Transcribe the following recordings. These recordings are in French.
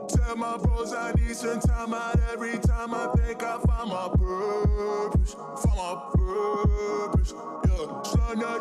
Tell my bros I need some time out every time I think I found my purpose. Found my purpose, yeah. Slung that.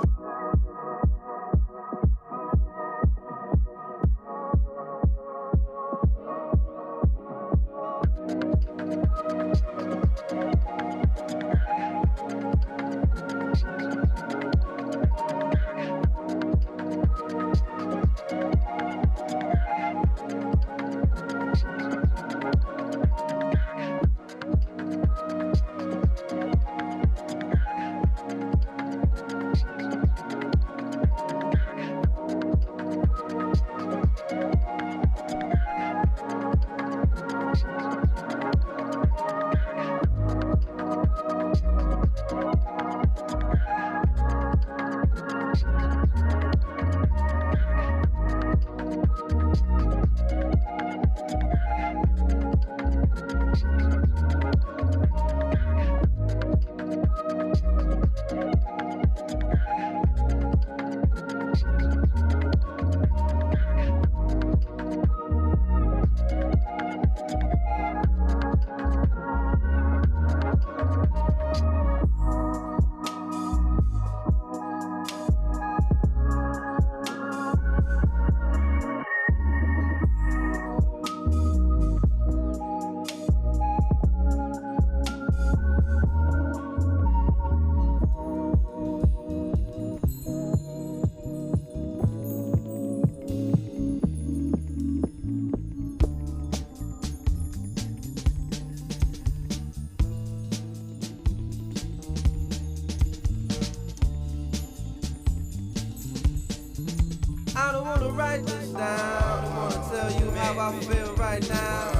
I don't wanna write this down. I don't wanna tell you how I feel right now.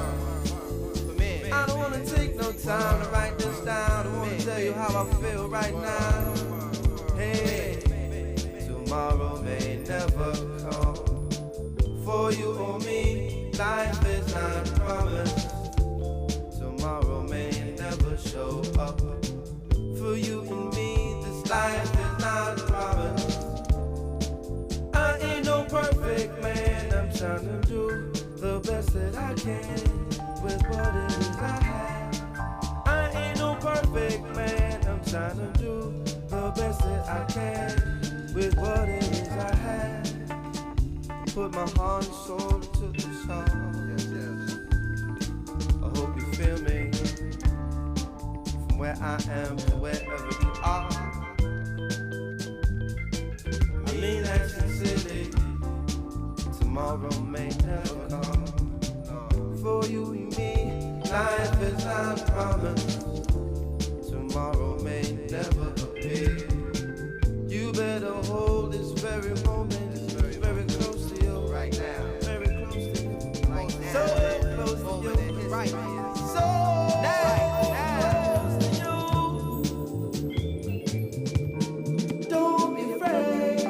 I don't wanna take no time to write this down. I don't wanna tell you how I feel right now. Hey, tomorrow may never come. For you or me, life is not promised. Tomorrow may never show up. For you and me, this life is not promised. I ain't no perfect man, I'm trying to do the best that I can with what it is I have. I ain't no perfect man, I'm trying to do the best that I can with what it is I have. Put my heart and soul into the song. Yes, yes. I hope you feel me from where I am to wherever you are. I mean that sincerely. Tomorrow may never come. For you and me, life is not promised. Tomorrow may never appear. You better hold this very moment. It's very close to you right now. Very close to you right now. So close to you right now. So close to you. Don't be afraid.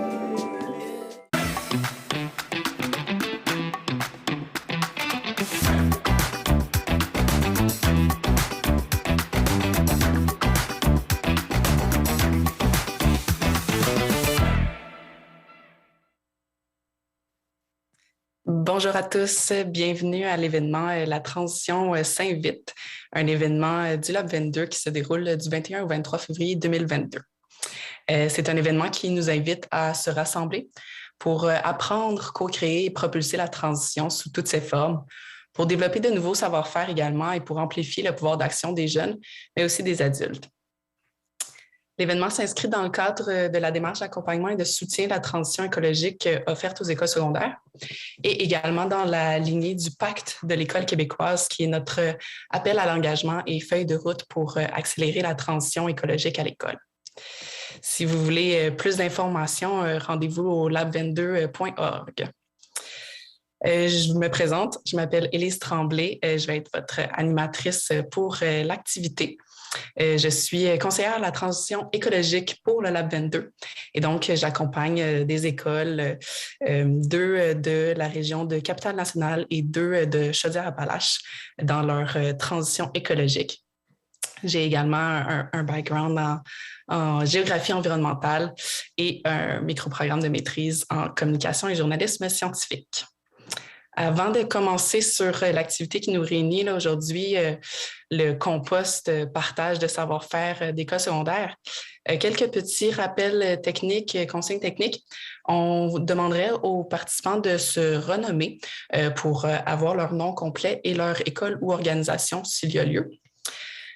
Bonjour à tous, bienvenue à l'événement La Transition s'invite, un événement du Lab 22 qui se déroule du 21 au 23 février 2022. C'est un événement qui nous invite à se rassembler pour apprendre, co-créer et propulser la transition sous toutes ses formes, pour développer de nouveaux savoir-faire également et pour amplifier le pouvoir d'action des jeunes, mais aussi des adultes. L'événement s'inscrit dans le cadre de la démarche d'accompagnement et de soutien de la transition écologique offerte aux écoles secondaires et également dans la lignée du pacte de l'École québécoise qui est notre appel à l'engagement et feuille de route pour accélérer la transition écologique à l'école. Si vous voulez plus d'informations, rendez-vous au lab22.org. Je me présente, je m'appelle Élise Tremblay, je vais être votre animatrice pour l'activité. Je suis conseillère à la transition écologique pour le Lab 22 et donc j'accompagne des écoles, 2 de la région de Capitale-Nationale et 2 de Chaudière-Appalaches dans leur transition écologique. J'ai également un background en géographie environnementale et un microprogramme de maîtrise en communication et journalisme scientifique. Avant de commencer sur l'activité qui nous réunit là, aujourd'hui, le compost partage de savoir-faire d'école secondaire, quelques petits rappels techniques, consignes techniques. On demanderait aux participants de se renommer pour avoir leur nom complet et leur école ou organisation s'il y a lieu.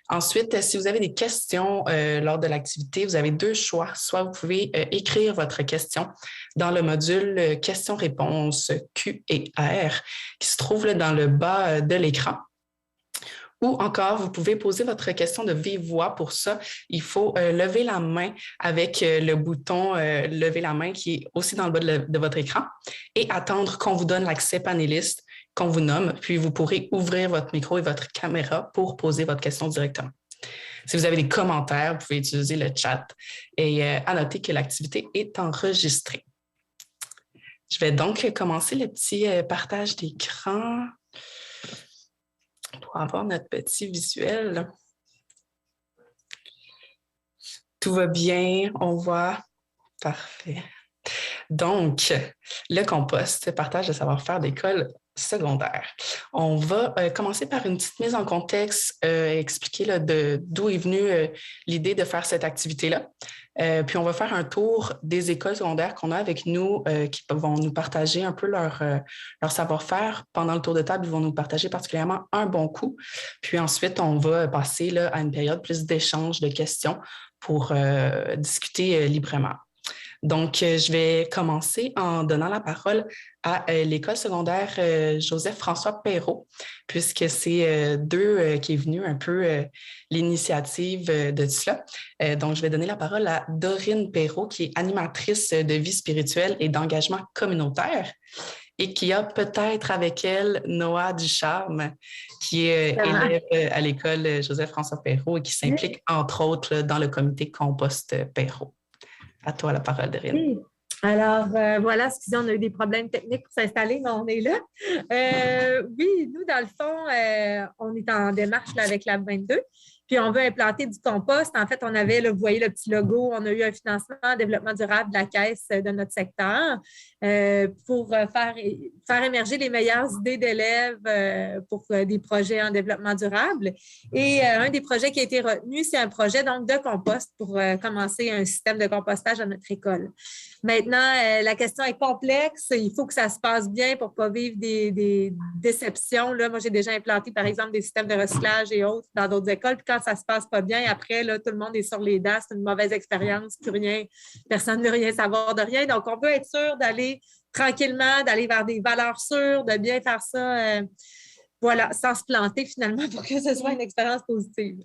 Ensuite, si vous avez des questions lors de l'activité, vous avez 2 choix. Soit vous pouvez écrire votre question dans le module questions-réponses Q et R qui se trouve là, dans le bas de l'écran. Ou encore, vous pouvez poser votre question de vive voix. Pour ça, il faut lever la main avec le bouton lever la main qui est aussi dans le bas de votre écran et attendre qu'on vous donne l'accès panéliste, qu'on vous nomme, puis vous pourrez ouvrir votre micro et votre caméra pour poser votre question directement. Si vous avez des commentaires, vous pouvez utiliser le chat et à noter que l'activité est enregistrée. Je vais donc commencer le petit partage d'écran pour avoir notre petit visuel. Tout va bien, on voit. Parfait. Donc, le compost, partage de savoir-faire d'école secondaire. On va commencer par une petite mise en contexte, expliquer là, d'où est venue l'idée de faire cette activité-là. Puis on va faire un tour des écoles secondaires qu'on a avec nous qui vont nous partager un peu leur savoir-faire. Pendant le tour de table, ils vont nous partager particulièrement un bon coup. Puis ensuite, on va passer là, à une période plus d'échange, de questions pour discuter librement. Donc, je vais commencer en donnant la parole à l'école secondaire Joseph-François Perrault, puisque c'est d'eux qui est venu un peu l'initiative de cela. Donc, je vais donner la parole à Dorine Perrault, qui est animatrice de vie spirituelle et d'engagement communautaire, et qui a peut-être avec elle Noah Ducharme, qui est élève à l'école Joseph-François Perrault et qui s'implique, entre autres, dans le comité Compost Perrault. À toi la parole, Dorine. Oui. Alors, voilà, excusez, on a eu des problèmes techniques pour s'installer, mais on est là. Oui, nous, dans le fond, on est en démarche là, avec Lab 22, puis on veut implanter du compost. En fait, on avait, là, vous voyez le petit logo, on a eu un financement en développement durable de la Caisse de notre secteur pour faire émerger les meilleures idées d'élèves pour des projets en développement durable. Et un des projets qui a été retenu, c'est un projet donc de compost pour commencer un système de compostage à notre école. Maintenant, la question est complexe. Il faut que ça se passe bien pour ne pas vivre des déceptions. Là, moi, j'ai déjà implanté, par exemple, des systèmes de recyclage et autres dans d'autres écoles. Puis quand ça ne se passe pas bien, après, là, tout le monde est sur les dents. C'est une mauvaise expérience. Plus rien, personne ne veut rien savoir de rien. Donc, on peut être sûr d'aller tranquillement, d'aller vers des valeurs sûres, de bien faire ça. Voilà, sans se planter finalement pour que ce soit une expérience positive.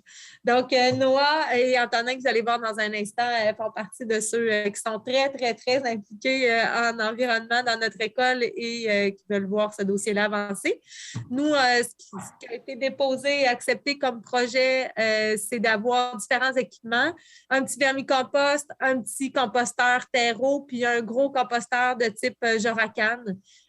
Donc, Noah et Antonin, que vous allez voir dans un instant, font partie de ceux qui sont très, très, très impliqués en environnement dans notre école et qui veulent voir ce dossier-là avancer. Nous, ce qui a été déposé et accepté comme projet, c'est d'avoir différents équipements, un petit vermicompost, un petit composteur terreau, puis un gros composteur de type Joracan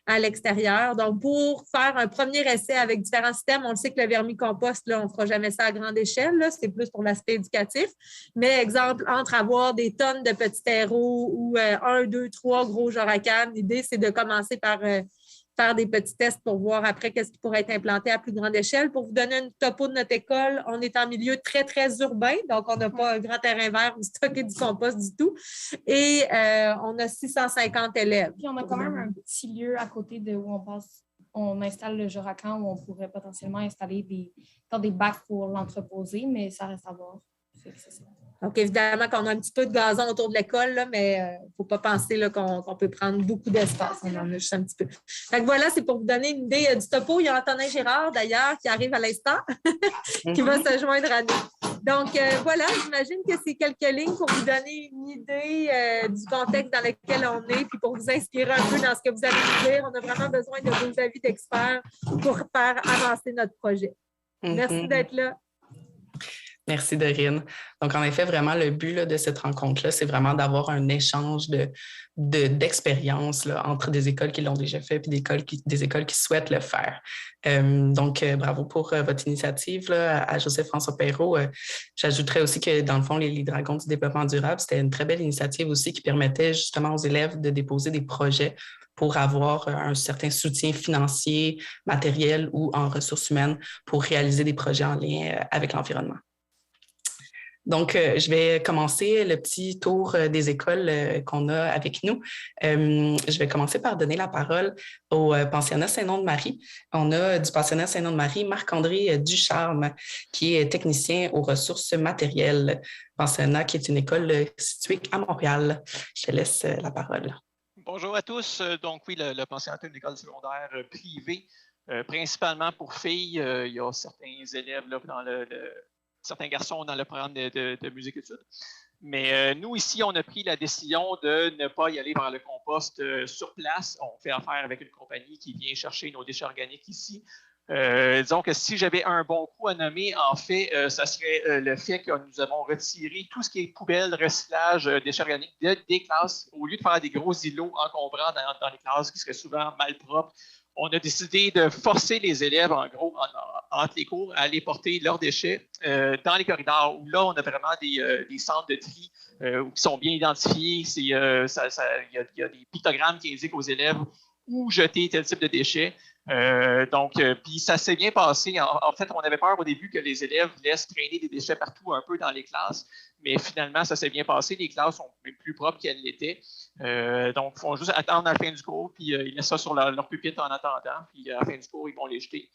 à l'extérieur. Donc, pour faire un premier essai avec différents systèmes, on le sait que le vermicompost, là, on ne fera jamais ça à grande échelle, là, c'est plus pour l'aspect éducatif. Mais, exemple, entre avoir des tonnes de petits terreaux ou 1, 2, 3 gros Joracan, l'idée, c'est de commencer par faire des petits tests pour voir après qu'est-ce qui pourrait être implanté à plus grande échelle. Pour vous donner une topo de notre école, on est en milieu très, très urbain, donc on n'a pas un grand terrain vert ou stocker du compost du tout. Et on a 650 élèves. Puis on a quand même un petit lieu à côté de où on installe le Joracan, où on pourrait potentiellement installer des bacs pour l'entreposer, mais ça reste à voir. Donc, évidemment, qu'on a un petit peu de gazon autour de l'école, là, mais il ne faut pas penser là, qu'on peut prendre beaucoup d'espace. On en a juste un petit peu. Fait que voilà, c'est pour vous donner une idée du topo. Il y a Antonin Girard, d'ailleurs, qui arrive à l'instant, qui va se joindre à nous. Donc, voilà, j'imagine que c'est quelques lignes pour vous donner une idée du contexte dans lequel on est, puis pour vous inspirer un peu dans ce que vous allez nous dire. On a vraiment besoin de vos avis d'experts pour faire avancer notre projet. Merci d'être là. Merci, Dorine. Donc, en effet, vraiment, le but là, de cette rencontre-là, c'est vraiment d'avoir un échange d'expériences entre des écoles qui l'ont déjà fait et des écoles qui souhaitent le faire. Donc, bravo pour votre initiative là, à Joseph-François Perrault. J'ajouterais aussi que, dans le fond, les Dragons du développement durable, c'était une très belle initiative aussi qui permettait justement aux élèves de déposer des projets pour avoir un certain soutien financier, matériel ou en ressources humaines pour réaliser des projets en lien avec l'environnement. Donc, je vais commencer le petit tour des écoles qu'on a avec nous. Je vais commencer par donner la parole au pensionnat Saint-Nom-de-Marie. On a du pensionnat Saint-Nom-de-Marie Marc-André Ducharme, qui est technicien aux ressources matérielles. Pensionnat qui est une école située à Montréal. Je te laisse la parole. Bonjour à tous. Donc oui, le pensionnat est une école secondaire privée, principalement pour filles. Il y a certains élèves là, dans certains garçons dans le programme de musique-études. Mais nous, ici, on a pris la décision de ne pas y aller vers le compost sur place. On fait affaire avec une compagnie qui vient chercher nos déchets organiques ici. Disons que si j'avais un bon coup à nommer, en fait, ça serait le fait que nous avons retiré tout ce qui est poubelle, recyclage, déchets organiques des classes. Au lieu de faire des gros îlots encombrants dans les classes qui seraient souvent malpropres, on a décidé de forcer les élèves, en gros, entre les cours, à aller porter leurs déchets dans les corridors, où là, on a vraiment des centres de tri qui sont bien identifiés. Il y a des pictogrammes qui indiquent aux élèves où jeter tel type de déchets. Puis ça s'est bien passé. En fait, on avait peur au début que les élèves laissent traîner des déchets partout un peu dans les classes, mais finalement, ça s'est bien passé. Les classes sont plus propres qu'elles l'étaient. Donc, ils font juste attendre à la fin du cours, puis ils laissent ça sur leur pupitre en attendant, puis à la fin du cours, ils vont les jeter.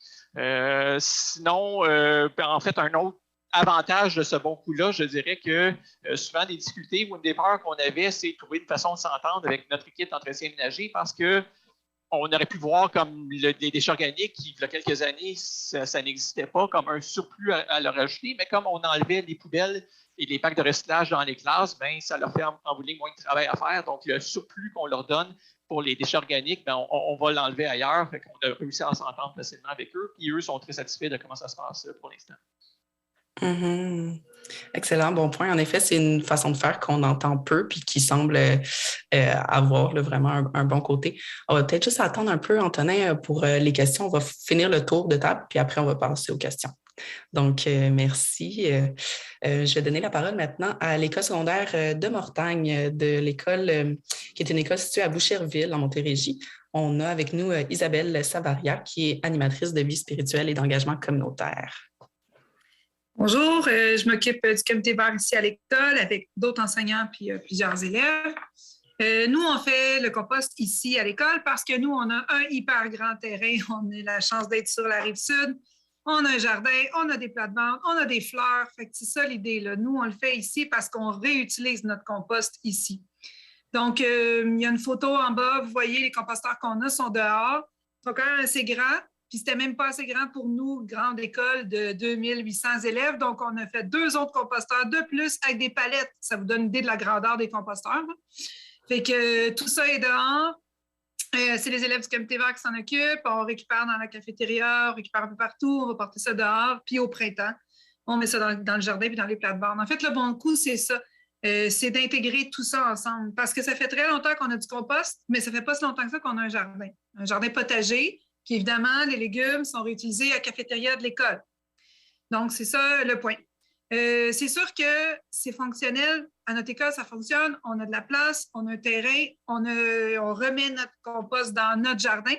Sinon, en fait, un autre avantage de ce bon coup-là, je dirais que souvent, des difficultés ou une des peurs qu'on avait, c'est de trouver une façon de s'entendre avec notre équipe d'entretien ménager parce que on aurait pu voir comme les déchets organiques qui, il y a quelques années, ça n'existait pas, comme un surplus à leur ajouter, mais comme on enlevait les poubelles et les packs de recyclage dans les classes, bien, ça leur fait en bout de ligne moins de travail à faire. Donc, le surplus qu'on leur donne pour les déchets organiques, bien, on va l'enlever ailleurs. Fait qu'on a réussi à s'entendre facilement avec eux. Puis eux sont très satisfaits de comment ça se passe pour l'instant. Mm-hmm. Excellent, bon point. En effet, c'est une façon de faire qu'on entend peu puis qui semble avoir là, vraiment un bon côté. On va peut-être juste attendre un peu, Antonin, pour les questions. On va finir le tour de table, puis après, on va passer aux questions. Donc, merci. Je vais donner la parole maintenant à l'école secondaire de Mortagne, de l'école qui est une école située à Boucherville, en Montérégie. On a avec nous Isabelle Savaria, qui est animatrice de vie spirituelle et d'engagement communautaire. Bonjour, je m'occupe du comité vert ici à l'école avec d'autres enseignants puis plusieurs élèves. Nous, on fait le compost ici à l'école parce que nous, on a un hyper grand terrain. On a la chance d'être sur la rive sud. On a un jardin, on a des plates-bandes, on a des fleurs. Fait que c'est ça l'idée, là. Nous, on le fait ici parce qu'on réutilise notre compost ici. Donc, il y a une photo en bas. Vous voyez, les composteurs qu'on a sont dehors. Ils sont quand même assez grands. Puis, c'était même pas assez grand pour nous, grande école de 2800 élèves. Donc, on a fait 2 autres composteurs de plus avec des palettes. Ça vous donne une idée de la grandeur des composteurs. Là. Fait que tout ça est dehors. C'est les élèves du comité vert qui s'en occupent. On récupère dans la cafétéria, on récupère un peu partout. On va porter ça dehors. Puis, au printemps, on met ça dans le jardin puis dans les plates-bandes. En fait, le bon coup, c'est ça. C'est d'intégrer tout ça ensemble. Parce que ça fait très longtemps qu'on a du compost, mais ça fait pas si longtemps que ça qu'on a un jardin. Un jardin potager. Puis évidemment, les légumes sont réutilisés à la cafétéria de l'école. Donc, c'est ça le point. C'est sûr que c'est fonctionnel. À notre école, ça fonctionne. On a de la place, on a un terrain, on remet notre compost dans notre jardin.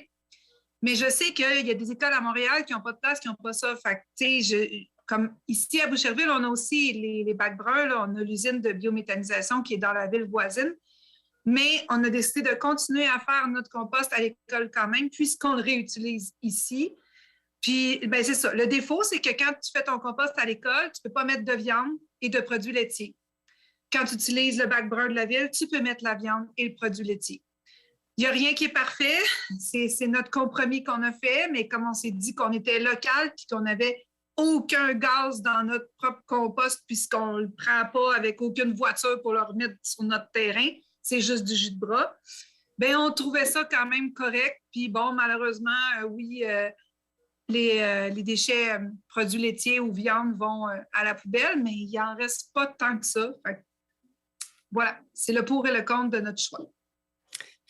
Mais je sais qu'il y a des écoles à Montréal qui n'ont pas de place, qui n'ont pas ça. Fait que, comme ici à Boucherville, on a aussi les bacs bruns, là, on a l'usine de biométhanisation qui est dans la ville voisine. Mais on a décidé de continuer à faire notre compost à l'école quand même, puisqu'on le réutilise ici. Puis, ben c'est ça. Le défaut, c'est que quand tu fais ton compost à l'école, tu ne peux pas mettre de viande et de produits laitiers. Quand tu utilises le bac brun de la ville, tu peux mettre la viande et le produit laitier. Il n'y a rien qui est parfait. C'est notre compromis qu'on a fait, mais comme on s'est dit qu'on était local et qu'on n'avait aucun gaz dans notre propre compost puisqu'on ne le prend pas avec aucune voiture pour le remettre sur notre terrain, c'est juste du jus de bras, bien, on trouvait ça quand même correct. Puis bon, malheureusement, oui, les déchets produits laitiers ou viande vont à la poubelle, mais il n'en reste pas tant que ça. Fait que, voilà, c'est le pour et le contre de notre choix.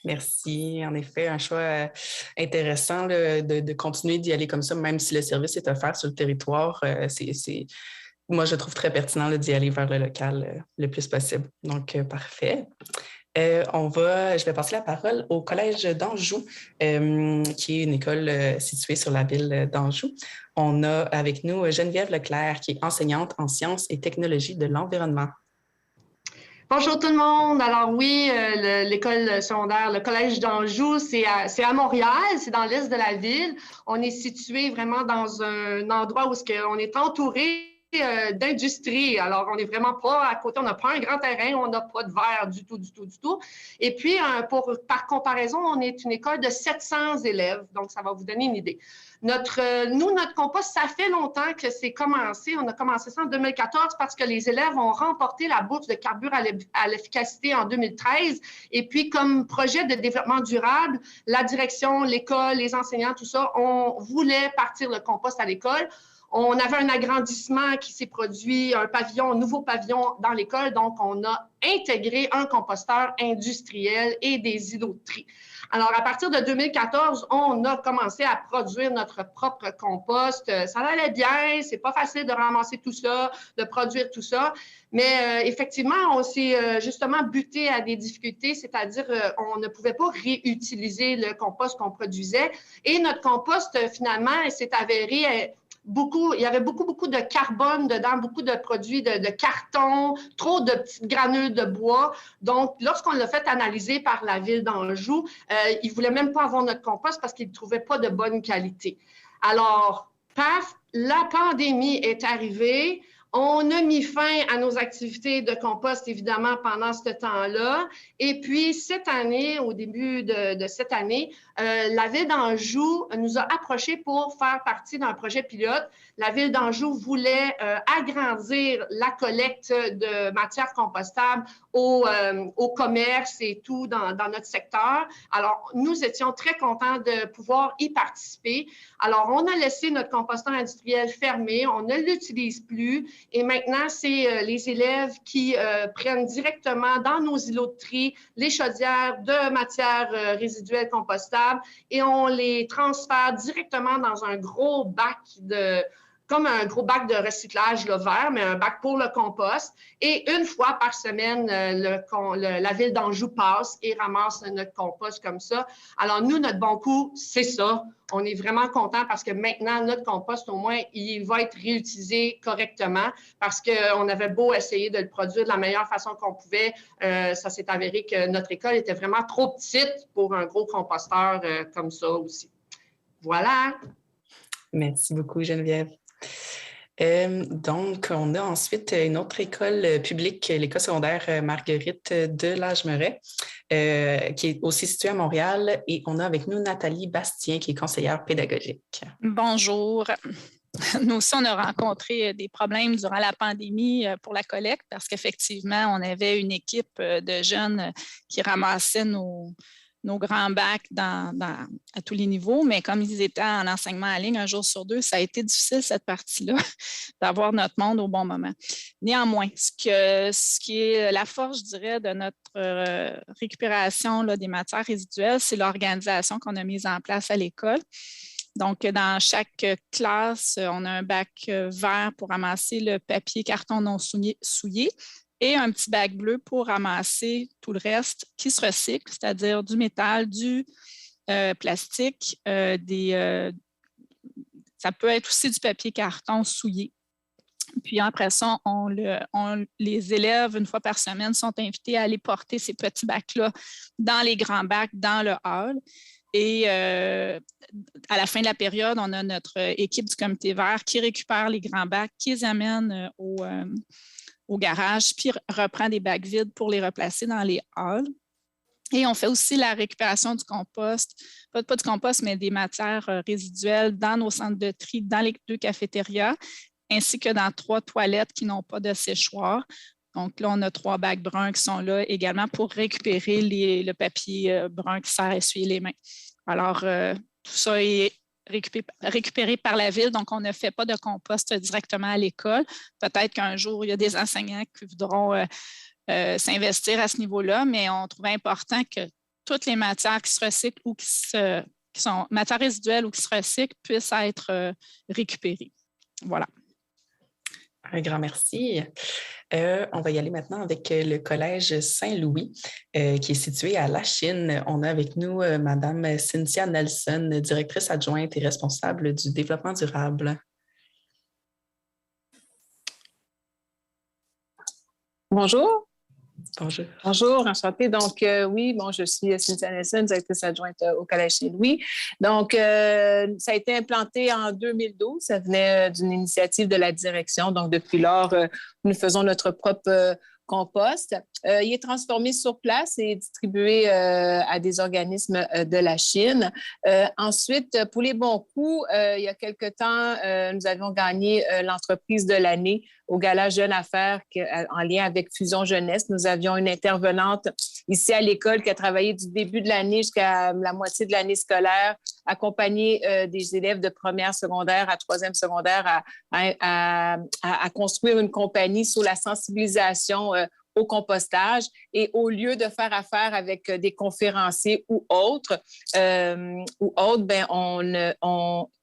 Merci. En effet, un choix intéressant là, de continuer d'y aller comme ça, même si le service est offert sur le territoire. Moi, je trouve très pertinent là, d'y aller vers le local le plus possible. Donc, parfait. Je vais passer la parole au Collège d'Anjou, qui est une école située sur la ville d'Anjou. On a avec nous Geneviève Leclerc, qui est enseignante en sciences et technologies de l'environnement. Bonjour tout le monde. Alors oui, l'école secondaire, le Collège d'Anjou, c'est à Montréal, c'est dans l'est de la ville. On est situé vraiment dans un endroit où on est entouré d'industrie. Alors, on n'est vraiment pas à côté, on n'a pas un grand terrain, on n'a pas de verre du tout. Et puis, par comparaison, on est une école de 700 élèves, donc ça va vous donner une idée. Notre compost, ça fait longtemps que c'est commencé. On a commencé ça en 2014 parce que les élèves ont remporté la bourse de carbure à l'efficacité en 2013. Et puis, comme projet de développement durable, la direction, l'école, les enseignants, tout ça, on voulait partir le compost à l'école. On avait un agrandissement qui s'est produit, un nouveau pavillon dans l'école, donc on a intégré un composteur industriel et des îlots de tri. Alors, à partir de 2014, on a commencé à produire notre propre compost. Ça allait bien, c'est pas facile de ramasser tout ça, de produire tout ça, mais effectivement, on s'est justement buté à des difficultés, c'est-à-dire on ne pouvait pas réutiliser le compost qu'on produisait et notre compost, finalement, s'est avéré... il y avait beaucoup de carbone dedans, beaucoup de produits de carton, trop de petites granules de bois. Donc, lorsqu'on l'a fait analyser par la ville d'Anjou, ils ne voulaient même pas avoir notre compost parce qu'ils ne trouvaient pas de bonne qualité. Alors, paf, la pandémie est arrivée. On a mis fin à nos activités de compost, évidemment, pendant ce temps-là. Et puis, cette année, au début de cette année, la Ville d'Anjou nous a approchés pour faire partie d'un projet pilote. La Ville d'Anjou voulait agrandir la collecte de matières compostables au commerce et tout dans notre secteur. Alors, nous étions très contents de pouvoir y participer. Alors, on a laissé notre composteur industriel fermé, on ne l'utilise plus. Et maintenant, c'est les élèves qui prennent directement dans nos îlots de tri les chaudières de matières résiduelles compostables et on les transfère directement dans un gros bac comme un gros bac de recyclage vert, mais un bac pour le compost. Et une fois par semaine, la Ville d'Anjou passe et ramasse notre compost comme ça. Alors, nous, notre bon coup, c'est ça. On est vraiment contents parce que maintenant, notre compost, au moins, il va être réutilisé correctement parce qu'on avait beau essayer de le produire de la meilleure façon qu'on pouvait. Ça s'est avéré que notre école était vraiment trop petite pour un gros composteur comme ça aussi. Voilà. Merci beaucoup, Geneviève. Donc, on a ensuite une autre école publique, l'école secondaire Marguerite de Lagemeret, qui est aussi située à Montréal. Et on a avec nous Nathalie Bastien, qui est conseillère pédagogique. Bonjour. Nous aussi, on a rencontré des problèmes durant la pandémie pour la collecte parce qu'effectivement, on avait une équipe de jeunes qui ramassaient nos grands bacs à tous les niveaux, mais comme ils étaient en enseignement en ligne un jour sur deux, ça a été difficile cette partie-là d'avoir notre monde au bon moment. Néanmoins, ce qui est la force, je dirais, de notre récupération des matières résiduelles, c'est l'organisation qu'on a mise en place à l'école. Donc, dans chaque classe, on a un bac vert pour ramasser le papier carton non souillé et un petit bac bleu pour ramasser tout le reste qui se recycle, c'est-à-dire du métal, du plastique, ça peut être aussi du papier carton souillé. Puis après ça, les élèves, une fois par semaine, sont invités à aller porter ces petits bacs-là dans les grands bacs, dans le hall. Et à la fin de la période, on a notre équipe du comité vert qui récupère les grands bacs, qui les amène au garage, puis reprend des bacs vides pour les replacer dans les halls. Et on fait aussi la récupération du compost, pas du compost, mais des matières résiduelles dans nos centres de tri, dans les 2 cafétérias, ainsi que dans 3 toilettes qui n'ont pas de séchoir. Donc là, on a 3 bacs bruns qui sont là également pour récupérer le papier brun qui sert à essuyer les mains. Alors, tout ça est récupéré par la ville, donc on ne fait pas de compost directement à l'école. Peut-être qu'un jour, il y a des enseignants qui voudront s'investir à ce niveau-là, mais on trouvait important que toutes les matières qui se recyclent ou qui sont matières résiduelles ou qui se recyclent puissent être récupérées. Voilà. Un grand merci. On va y aller maintenant avec le Collège Saint-Louis, qui est situé à Lachine. On a avec nous Mme Cynthia Nelson, directrice adjointe et responsable du développement durable. Bonjour. Bonjour. Bonjour, enchantée. Donc, oui, bon, je suis Cynthia Nelson, directrice adjointe au Collège Saint-Louis. Donc, ça a été implanté en 2012. Ça venait d'une initiative de la direction. Donc, depuis lors, nous faisons notre propre compost. Il est transformé sur place et distribué à des organismes de la Chine. Ensuite, pour les bons coups, il y a quelque temps, nous avions gagné l'entreprise de l'année au Gala Jeunes Affaires en lien avec Fusion Jeunesse. Nous avions une intervenante ici à l'école qui a travaillé du début de l'année jusqu'à la moitié de l'année scolaire, accompagner des élèves de première secondaire à troisième secondaire à construire une compagnie sur la sensibilisation au compostage. Et au lieu de faire affaire avec des conférenciers ou autres, ben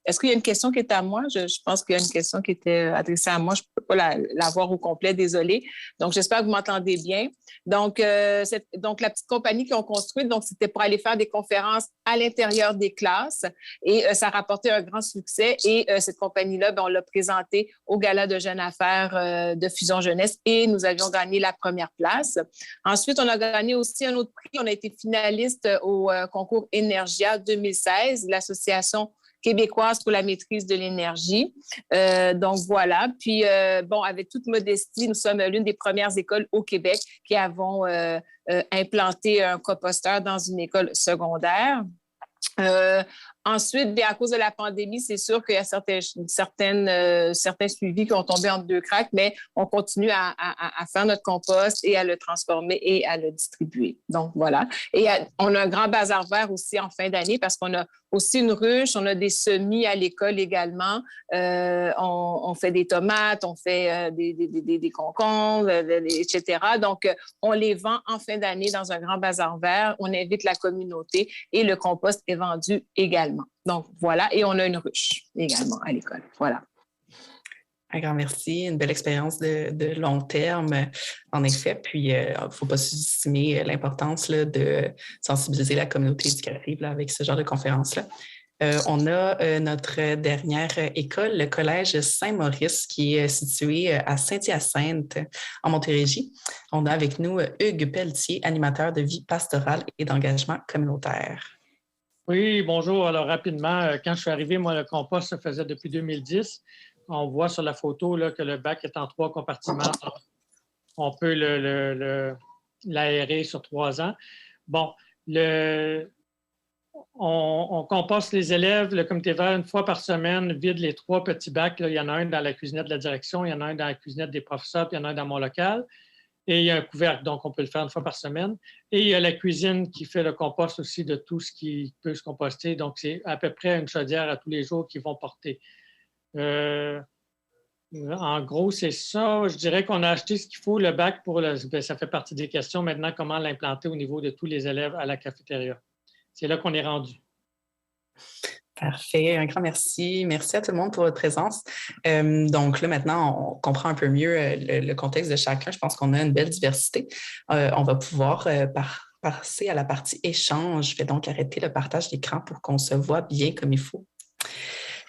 est-ce qu'il y a une question qui est à moi? Je pense qu'il y a une question qui était adressée à moi. Je ne peux pas la voir au complet, désolée. Donc, j'espère que vous m'entendez bien. Donc, la petite compagnie qu'ils ont construite, donc, c'était pour aller faire des conférences à l'intérieur des classes et ça a rapporté un grand succès. Et cette compagnie-là, ben, on l'a présentée au Gala de Jeunes Affaires de Fusion Jeunesse et nous avions gagné la première place. Ensuite, on a gagné aussi un autre prix. On a été finaliste au concours Énergia 2016, l'association québécoise pour la maîtrise de l'énergie. Donc, voilà. Puis, bon, avec toute modestie, nous sommes l'une des premières écoles au Québec qui avons implanté un composteur dans une école secondaire. Ensuite, bien, à cause de la pandémie, c'est sûr qu'il y a certains suivis qui ont tombé entre 2 cracks, mais on continue à faire notre compost et à le transformer et à le distribuer. Donc, voilà. Et on a un grand bazar vert aussi en fin d'année parce qu'on a aussi une ruche, on a des semis à l'école également. On fait des tomates, on fait des concombres, etc. Donc, on les vend en fin d'année dans un grand bazar vert. On invite la communauté et le compost est vendu également. Donc, voilà. Et on a une ruche également à l'école. Voilà. Un grand merci. Une belle expérience de long terme, en effet. Puis, il ne faut pas sous-estimer l'importance de sensibiliser la communauté éducative avec ce genre de conférences-là. On a notre dernière école, le Collège Saint-Maurice, qui est situé à Saint-Hyacinthe, en Montérégie. On a avec nous Hugues Pelletier, animateur de vie pastorale et d'engagement communautaire. Oui, bonjour. Alors, rapidement, quand je suis arrivé, moi, le compost se faisait depuis 2010. On voit sur la photo là, que le bac est en 3 compartiments. On peut l'aérer sur 3 ans. Bon, on composte les élèves, le comité vert, une fois par semaine, vide les 3 petits bacs. Là. Il y en a un dans la cuisinette de la direction, il y en a un dans la cuisinette des professeurs, puis il y en a un dans mon local. Et il y a un couvercle, donc on peut le faire une fois par semaine. Et il y a la cuisine qui fait le compost aussi de tout ce qui peut se composter. Donc, c'est à peu près une chaudière à tous les jours qu'ils vont porter. En gros, c'est ça. Je dirais qu'on a acheté ce qu'il faut, le bac, ça fait partie des questions maintenant, comment l'implanter au niveau de tous les élèves à la cafétéria. C'est là qu'on est rendu. Parfait. Un grand merci. Merci à tout le monde pour votre présence. Donc là, maintenant, on comprend un peu mieux le contexte de chacun. Je pense qu'on a une belle diversité. On va pouvoir passer à la partie échange. Je vais donc arrêter le partage d'écran pour qu'on se voit bien comme il faut.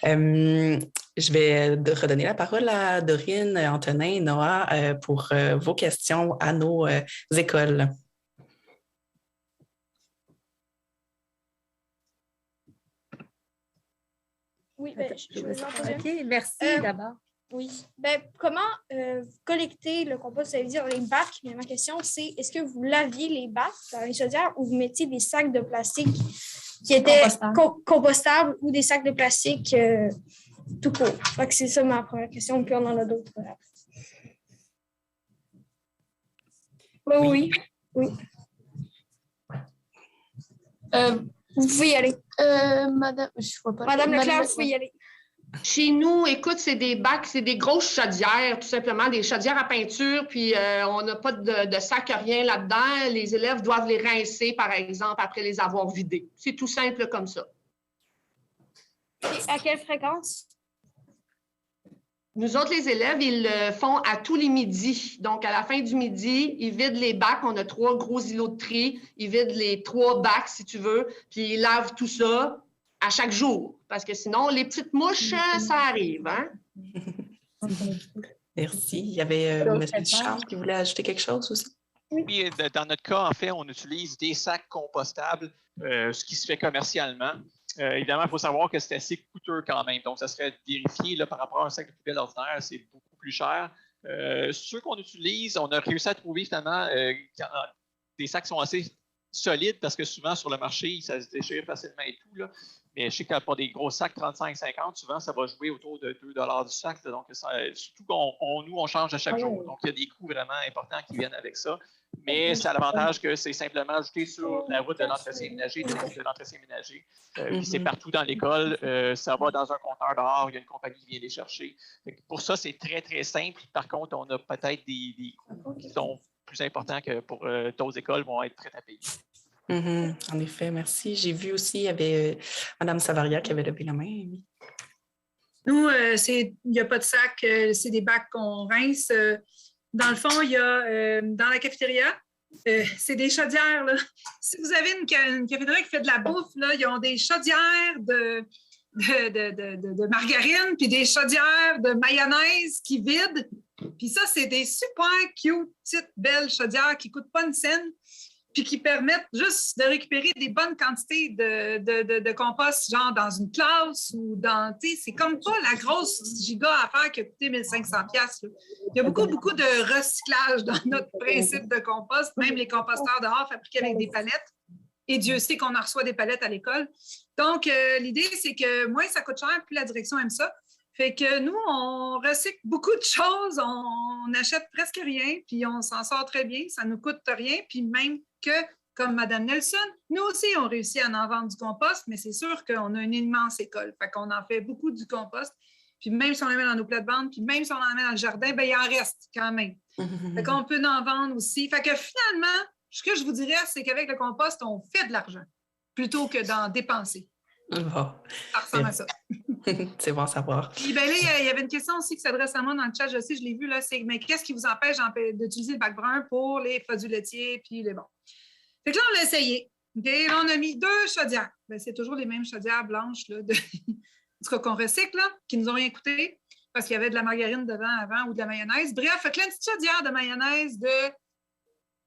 Je vais redonner la parole à Dorine, Antonin et Noah pour vos questions à nos écoles. Oui, je vais OK, merci d'abord. Oui. Comment vous collectez le compost? Ça veut dire les bacs, mais ma question, c'est est-ce que vous laviez les bacs dans les chaudières ou vous mettiez des sacs de plastique qui étaient compostables ou des sacs de plastique tout court? Fait que c'est ça ma première question, puis on en a d'autres. Oui. Vous pouvez y aller. Madame, je vois pas. Madame Leclerc, vous pouvez y aller. Chez nous, écoute, c'est des bacs, c'est des grosses chaudières, tout simplement, des chaudières à peinture, puis on n'a pas de sac, rien là-dedans. Les élèves doivent les rincer, par exemple, après les avoir vidés. C'est tout simple comme ça. Et à quelle fréquence? Nous autres, les élèves, ils le font à tous les midis. Donc, à la fin du midi, ils vident les bacs. On a 3 gros îlots de tri. Ils vident les 3 bacs, si tu veux, puis ils lavent tout ça à chaque jour. Parce que sinon, les petites mouches, ça arrive, hein? Merci. Il y avait M. Charles qui voulait ajouter quelque chose aussi. Oui, dans notre cas, en fait, on utilise des sacs compostables, ce qui se fait commercialement. Évidemment, il faut savoir que c'est assez coûteux quand même. Donc, ça serait vérifié là, par rapport à un sac de poubelle ordinaire, c'est beaucoup plus cher. Ceux qu'on utilise, on a réussi à trouver finalement des sacs qui sont assez solides parce que souvent sur le marché, ça se déchire facilement et tout. Là. Mais je sais que pour des gros sacs 35-50, souvent, ça va jouer autour de 2 $ du sac. Là. Donc, surtout nous, on change à chaque jour. Donc, il y a des coûts vraiment importants qui viennent avec ça. Mais c'est à l'avantage que c'est simplement ajouté sur la route de l'entretien ménager, de l'entretien ménager. Puis c'est partout dans l'école. Ça va dans un compteur dehors. Il y a une compagnie qui vient les chercher. Pour ça, c'est très, très simple. Par contre, on a peut-être des coûts qui sont plus importants que pour d'autres écoles vont être prêtes à payer. En effet, merci. J'ai vu aussi, il y avait Mme Savaria qui avait levé la main. Oui. Nous, il n'y a pas de sac, c'est des bacs qu'on rince. Dans le fond, il y a dans la cafétéria, c'est des chaudières. Là. Si vous avez une cafétéria qui fait de la bouffe, là, ils ont des chaudières de margarine, puis des chaudières de mayonnaise qui vident. Puis ça, c'est des super cute, petites, belles chaudières qui ne coûtent pas une scène, puis qui permettent juste de récupérer des bonnes quantités de compost, genre dans une classe ou dans, tu sais, c'est comme pas la grosse giga affaire qui a coûté 1 500 $. Il y a beaucoup de recyclage dans notre principe de compost, même les composteurs dehors fabriqués avec des palettes. Et Dieu sait qu'on en reçoit des palettes à l'école. Donc, l'idée, c'est que moins ça coûte cher, plus la direction aime ça. Fait que nous, on recycle beaucoup de choses, on n'achète presque rien, puis on s'en sort très bien, ça ne nous coûte rien, puis même que, comme Mme Nelson, nous aussi, on réussit à en vendre du compost, mais c'est sûr qu'on a une immense école, fait qu'on en fait beaucoup du compost, puis même si on le met dans nos plates-bandes, puis même si on en met dans le jardin, bien, il en reste quand même. Fait qu'on peut en vendre aussi. Fait que finalement, ce que je vous dirais, c'est qu'avec le compost, on fait de l'argent plutôt que d'en dépenser. Bon. Ça ressemble à ça. C'est bon à savoir. Puis ben là, il y avait une question aussi qui s'adresse à moi dans le chat, je sais, je l'ai vu, là, c'est mais qu'est-ce qui vous empêche d'utiliser le bac brun pour les produits laitiers puis les bons? Fait que là, on l'a essayé. Okay? Là, on a mis 2 chaudières. Ben, c'est toujours les mêmes chaudières blanches, là, en tout cas qu'on recycle, là, qui nous ont rien coûté parce qu'il y avait de la margarine devant avant ou de la mayonnaise. Bref, fait que là, une petite chaudière de mayonnaise de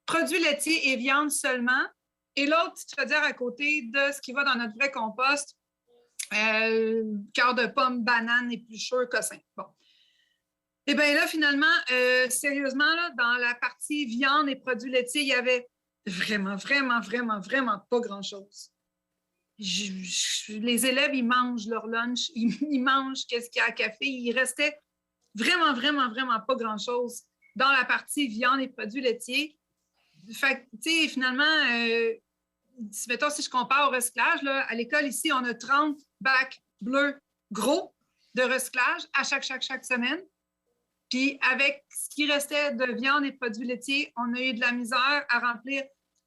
produits laitiers et viande seulement. Et l'autre petite chaudière à côté de ce qui va dans notre vrai compost, cœur de pomme, banane, épluchure, cossin. Bon. Et bien là, finalement, sérieusement, là, dans la partie viande et produits laitiers, il y avait vraiment pas grand-chose. Les élèves, ils mangent leur lunch, ils mangent qu'est-ce qu'il y a à café. Il restait vraiment pas grand-chose dans la partie viande et produits laitiers. Fait que, tu sais, finalement, mettons, si je compare au recyclage, là, à l'école ici, on a 30 bacs bleus gros de recyclage à chaque semaine. Puis avec ce qui restait de viande et de produits laitiers, on a eu de la misère à remplir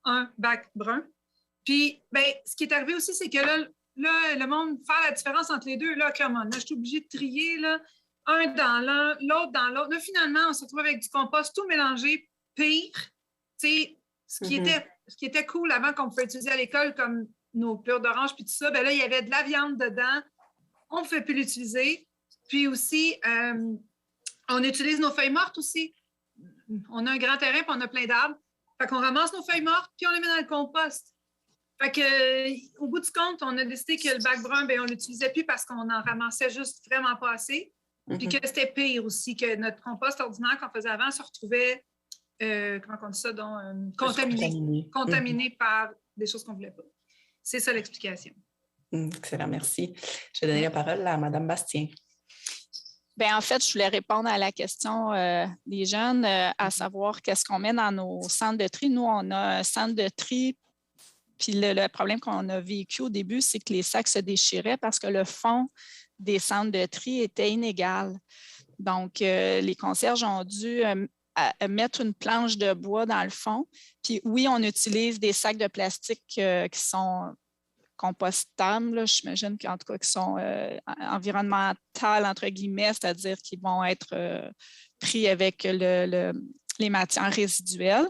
un bac brun. Puis, ben, ce qui est arrivé aussi, c'est que là, le monde fait la différence entre les deux. Là, comment? Là, je suis obligée de trier, là, un dans l'un, l'autre dans l'autre. Là, finalement, on se retrouve avec du compost tout mélangé, pire. Tu sais, ce qui était ce qui était cool avant qu'on pouvait utiliser à l'école comme nos pleurs d'orange puis tout ça, ben là, il y avait de la viande dedans. On ne pouvait plus l'utiliser. Puis aussi, on utilise nos feuilles mortes aussi. On a un grand terrain puis on a plein d'arbres. Fait qu'on ramasse nos feuilles mortes puis on les met dans le compost. Fait que, au bout du compte, on a décidé que le bac brun, ben, on ne l'utilisait plus parce qu'on en ramassait juste vraiment pas assez. Puis que c'était pire aussi, que notre compost ordinaire qu'on faisait avant se retrouvait, comment on dit ça, donc, contaminé par des choses qu'on ne voulait pas. C'est ça l'explication. Excellent, merci. Je vais donner la parole à Mme Bastien. Bien, en fait, je voulais répondre à la question des jeunes, à savoir qu'est-ce qu'on met dans nos centres de tri. Nous, on a un centre de tri, puis le problème qu'on a vécu au début, c'est que les sacs se déchiraient parce que le fond des centres de tri était inégal. Donc, les concierges ont dû mettre une planche de bois dans le fond. Puis oui, on utilise des sacs de plastique qui sont compostables, j'imagine qu'en tout cas, qui sont environnementales, entre guillemets, c'est-à-dire qui vont être pris avec les matières résiduelles.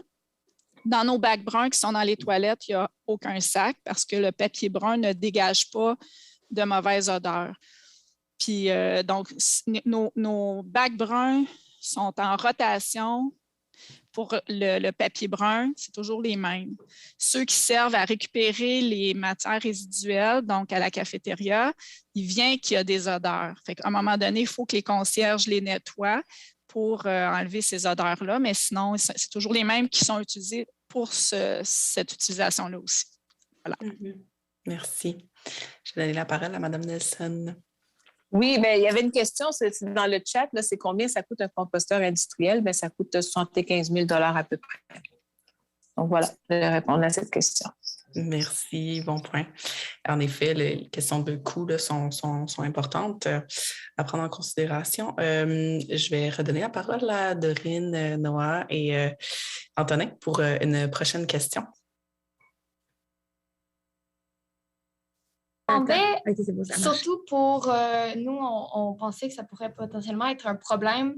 Dans nos bacs bruns qui sont dans les toilettes, il n'y a aucun sac parce que le papier brun ne dégage pas de mauvaise odeur. Puis, donc, nos bacs bruns sont en rotation pour le papier brun, c'est toujours les mêmes. Ceux qui servent à récupérer les matières résiduelles, donc à la cafétéria, il vient qu'il y a des odeurs. Fait qu'à un moment donné, il faut que les concierges les nettoient pour enlever ces odeurs-là, mais sinon, c'est toujours les mêmes qui sont utilisés pour cette utilisation-là aussi. Voilà. Merci. Je vais donner la parole à Mme Nelson. Oui, bien, il y avait une question, c'est dans le chat, là, c'est combien ça coûte un composteur industriel? Bien, ça coûte 75 000 à peu près. Donc voilà, je vais répondre à cette question. Merci, bon point. En effet, les questions de coût là, sont importantes à prendre en considération. Je vais redonner la parole à Dorine, Noah et Antonin pour une prochaine question. Surtout pour nous, on pensait que ça pourrait potentiellement être un problème,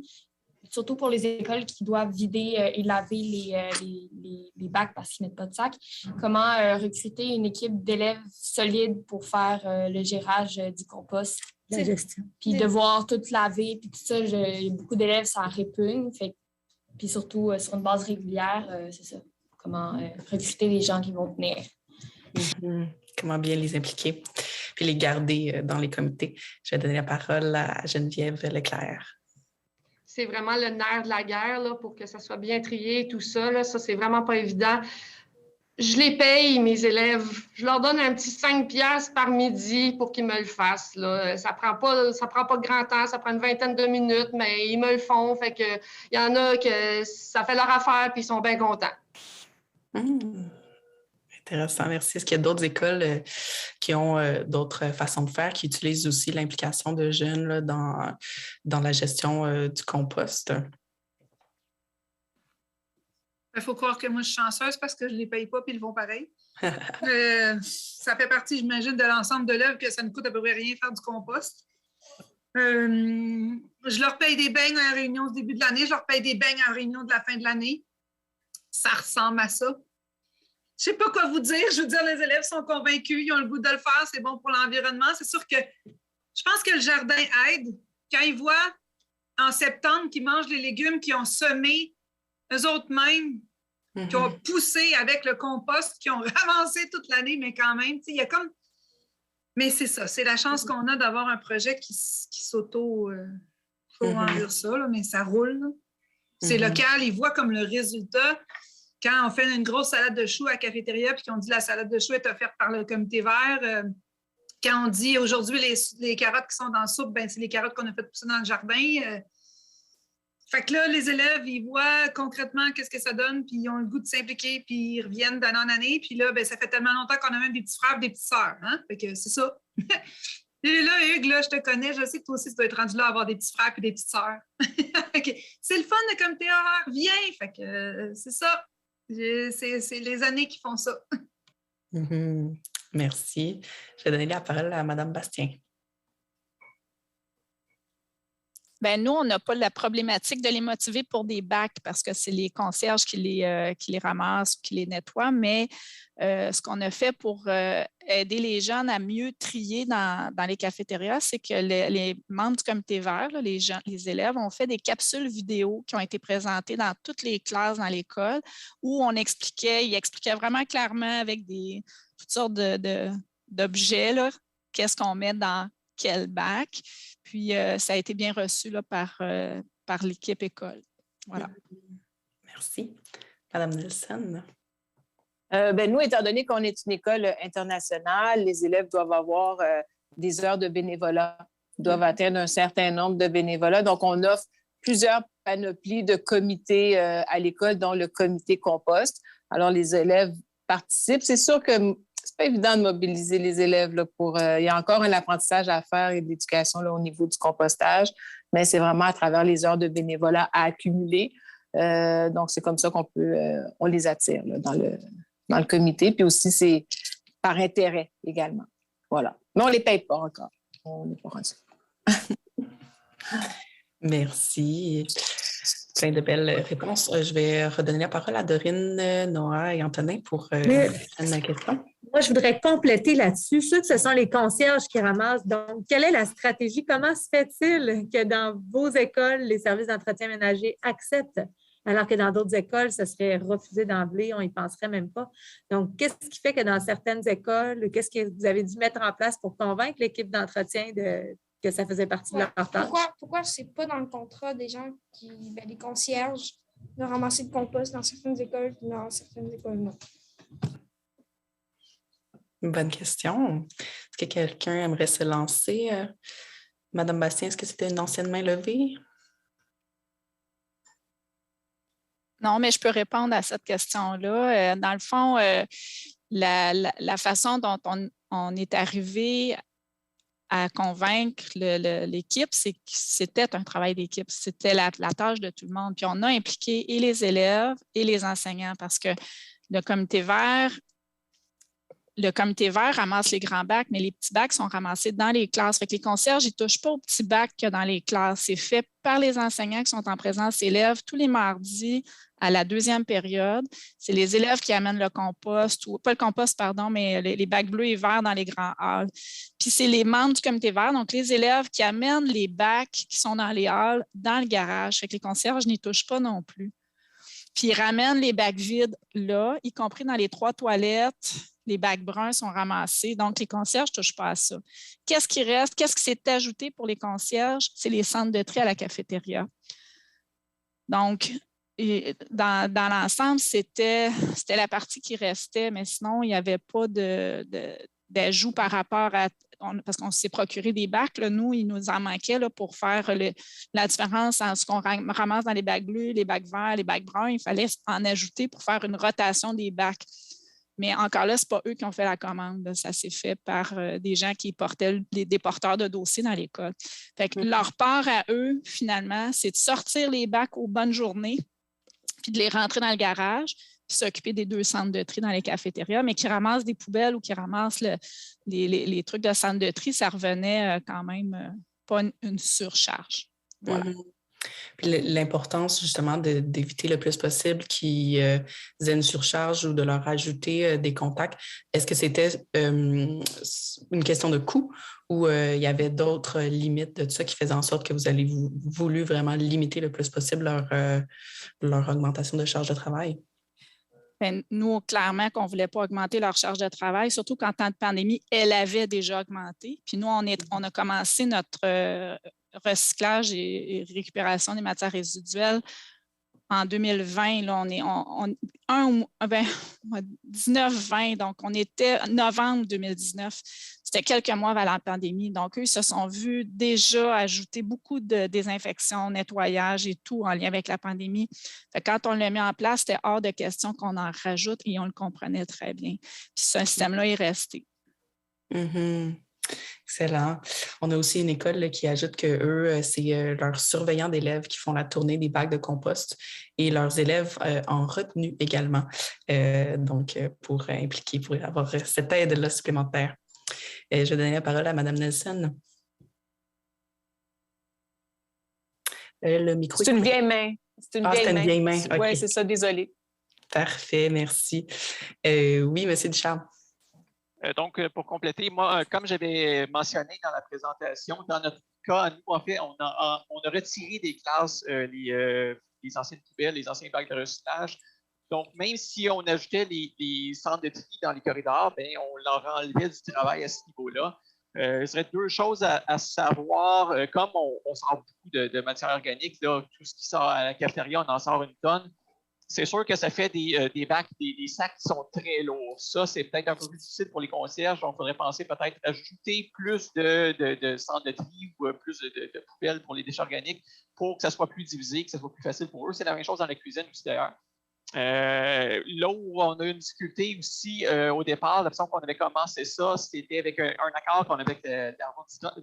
surtout pour les écoles qui doivent vider et laver les bacs parce qu'ils ne mettent pas de sac. Comment recruter une équipe d'élèves solides pour faire le gérage du compost? La gestion. Puis devoir tout laver, puis tout ça, beaucoup d'élèves, ça répugne. Puis surtout, sur une base régulière, c'est ça. Comment recruter les gens qui vont venir. Comment bien les impliquer, puis les garder dans les comités. Je vais donner la parole à Geneviève Leclerc. C'est vraiment le nerf de la guerre là, pour que ça soit bien trié, tout ça. Là, ça, c'est vraiment pas évident. Je les paye, mes élèves. Je leur donne un petit 5 $ par midi pour qu'ils me le fassent. Là. Ça prend pas grand temps, ça prend une vingtaine de minutes, mais ils me le font. Fait que il y en a que ça fait leur affaire puis ils sont bien contents. Intéressant, merci. Est-ce qu'il y a d'autres écoles qui ont d'autres façons de faire, qui utilisent aussi l'implication de jeunes là, dans la gestion du compost? Il faut croire que moi, je suis chanceuse parce que je ne les paye pas puis ils le font pareil. Ça fait partie, j'imagine, de l'ensemble de l'œuvre que ça ne coûte à peu près rien faire du compost. Je leur paye des beignes en réunion au début de l'année, je leur paye des beignes en réunion de la fin de l'année. Ça ressemble à ça. Je ne sais pas quoi vous dire. Je veux dire, les élèves sont convaincus, ils ont le goût de le faire, c'est bon pour l'environnement. C'est sûr que je pense que le jardin aide. Quand ils voient en septembre qu'ils mangent les légumes qu'ils ont semés eux autres mêmes, qui ont poussé avec le compost, qui ont ramassé toute l'année, mais quand même, il y a comme... Mais c'est ça, c'est la chance qu'on a d'avoir un projet qui s'auto... faut en dire ça, là, mais ça roule. Là. C'est local, ils voient comme le résultat. Quand on fait une grosse salade de choux à la cafétéria puis qu'on dit la salade de choux est offerte par le comité vert, quand on dit aujourd'hui les carottes qui sont dans la soupe, ben, c'est les carottes qu'on a fait pousser dans le jardin. Fait que là, les élèves, ils voient concrètement qu'est-ce que ça donne, puis ils ont le goût de s'impliquer, puis ils reviennent d'année en année. Puis là, ben, ça fait tellement longtemps qu'on a même des petits frères et des petites sœurs. Hein? Fait que c'est ça. Et là, Hugues, là, je te connais, je sais que toi aussi, tu dois être rendu là à avoir des petits frères et des petites sœurs. C'est le fun de comité horaire. Viens! Fait que c'est ça. C'est les années qui font ça. Merci. Je vais donner la parole à Mme Bastien. Bien, nous, on n'a pas la problématique de les motiver pour des bacs parce que c'est les concierges qui les ramassent, qui les nettoient, mais ce qu'on a fait pour aider les jeunes à mieux trier dans les cafétérias, c'est que les membres du comité vert, là, les élèves, ont fait des capsules vidéo qui ont été présentées dans toutes les classes dans l'école où ils expliquaient vraiment clairement avec toutes sortes d'objets, là, qu'est-ce qu'on met dans quel bac. Puis, ça a été bien reçu là, par l'équipe école. Voilà. Merci. Madame Nelson. Nous, étant donné qu'on est une école internationale, les élèves doivent avoir des heures de bénévolat, doivent atteindre un certain nombre de bénévolats. Donc, on offre plusieurs panoplies de comités à l'école, dont le comité compost. Alors, les élèves participent. C'est sûr que c'est pas évident de mobiliser les élèves là, il y a encore un apprentissage à faire et de l'éducation là, au niveau du compostage, mais c'est vraiment à travers les heures de bénévolat à accumuler. Donc, c'est comme ça on les attire là, dans le comité. Puis aussi, c'est par intérêt également. Voilà. Mais on ne les paye pas encore. On n'est pas rendu. Merci. Plein de belles réponses. Je vais redonner la parole à Dorine, Noah et Antonin pour la question. Moi, je voudrais compléter là-dessus. Je sais que ce sont les concierges qui ramassent. Donc, quelle est la stratégie? Comment se fait-il que dans vos écoles, les services d'entretien ménager acceptent, alors que dans d'autres écoles, ce serait refusé d'emblée, on n'y penserait même pas? Donc, qu'est-ce qui fait que dans certaines écoles, qu'est-ce que vous avez dû mettre en place pour convaincre l'équipe d'entretien que ça faisait partie de leur tâche? Pourquoi c'est pas dans le contrat des gens les concierges de ramasser le compost dans certaines écoles et dans certaines écoles non? Une bonne question. Est-ce que quelqu'un aimerait se lancer? Madame Bastien, est-ce que c'était une ancienne main levée? Non, mais je peux répondre à cette question-là. Dans le fond, la façon dont on est arrivé à convaincre l'équipe, c'est que c'était un travail d'équipe. C'était la tâche de tout le monde. Puis on a impliqué et les élèves et les enseignants parce que le comité vert ramasse les grands bacs, mais les petits bacs sont ramassés dans les classes. Fait que les concierges, ils ne touchent pas aux petits bacs qu'il y a dans les classes. C'est fait par les enseignants qui sont en présence élèves tous les mardis à la deuxième période. C'est les élèves qui amènent le compost, ou pas le compost, pardon, mais les bacs bleus et verts dans les grands halls. Puis c'est les membres du comité vert, donc les élèves qui amènent les bacs qui sont dans les halls dans le garage. Fait que les concierges n'y touchent pas non plus. Puis ils ramènent les bacs vides là, y compris dans les 3 toilettes. Les bacs bruns sont ramassés, donc les concierges ne touchent pas à ça. Qu'est-ce qui reste? Qu'est-ce qui s'est ajouté pour les concierges? C'est les centres de tri à la cafétéria. Donc, dans l'ensemble, c'était la partie qui restait, mais sinon, il n'y avait pas d'ajout par rapport à... parce qu'on s'est procuré des bacs, là, nous, il nous en manquait là, pour faire la différence entre ce qu'on ramasse dans les bacs bleus, les bacs verts, les bacs bruns. Il fallait en ajouter pour faire une rotation des bacs. Mais encore là, ce n'est pas eux qui ont fait la commande. Là. Ça s'est fait par des gens qui portaient des porteurs de dossiers dans l'école. Fait que leur part à eux, finalement, c'est de sortir les bacs aux bonnes journées, puis de les rentrer dans le garage, puis s'occuper des 2 centres de tri dans les cafétérias, mais qui ramassent des poubelles ou qui ramassent les trucs de centre de tri, ça revenait quand même pas une surcharge. Voilà. Puis l'importance justement d'éviter le plus possible qu'ils aient une surcharge ou de leur ajouter des contacts. Est-ce que c'était une question de coût ou il y avait d'autres limites de ça qui faisaient en sorte que vous avez voulu vraiment limiter le plus possible leur augmentation de charge de travail? Bien, nous, clairement qu'on ne voulait pas augmenter leur charge de travail, surtout qu'en temps de pandémie, elle avait déjà augmenté. Puis nous, on a commencé notre recyclage et récupération des matières résiduelles en 2020. Là, on est 19-20, donc on était novembre 2019. C'était quelques mois avant la pandémie. Donc, eux, ils se sont vus déjà ajouter beaucoup de désinfection, nettoyage et tout en lien avec la pandémie. Fait que quand on l'a mis en place, c'était hors de question qu'on en rajoute et on le comprenait très bien. Puis ce système-là est resté. Mm-hmm. Excellent. On a aussi une école là, qui ajoute que eux, c'est leurs surveillants d'élèves qui font la tournée des bacs de compost et leurs élèves en retenue également. Donc, pour impliquer, pour avoir cette aide-là supplémentaire. Je vais donner la parole à Mme Nelson. Le micro. C'est une vieille main. C'est une vieille main. Okay. Oui, c'est ça, désolé. Parfait, merci. Oui, M. Ducharme. Donc, pour compléter, moi, comme j'avais mentionné dans la présentation, dans notre cas, nous, en fait, on a retiré des classes les anciennes poubelles, les anciens bacs de recyclage. Donc, même si on ajoutait les centres de tri dans les corridors, bien, on leur enlevait du travail à ce niveau-là. Il serait deux choses à savoir. Comme on sort beaucoup de matière organique, là, tout ce qui sort à la cafétéria, on en sort une tonne. C'est sûr que ça fait des bacs, des sacs qui sont très lourds. Ça, c'est peut-être un peu plus difficile pour les concierges. Donc, il faudrait penser peut-être ajouter plus de centres de tri ou plus de poubelles pour les déchets organiques pour que ça soit plus divisé, que ça soit plus facile pour eux. C'est la même chose dans la cuisine aussi, d'ailleurs. Là où on a une difficulté aussi au départ, la façon qu'on avait commencé ça, c'était avec un accord qu'on avait avec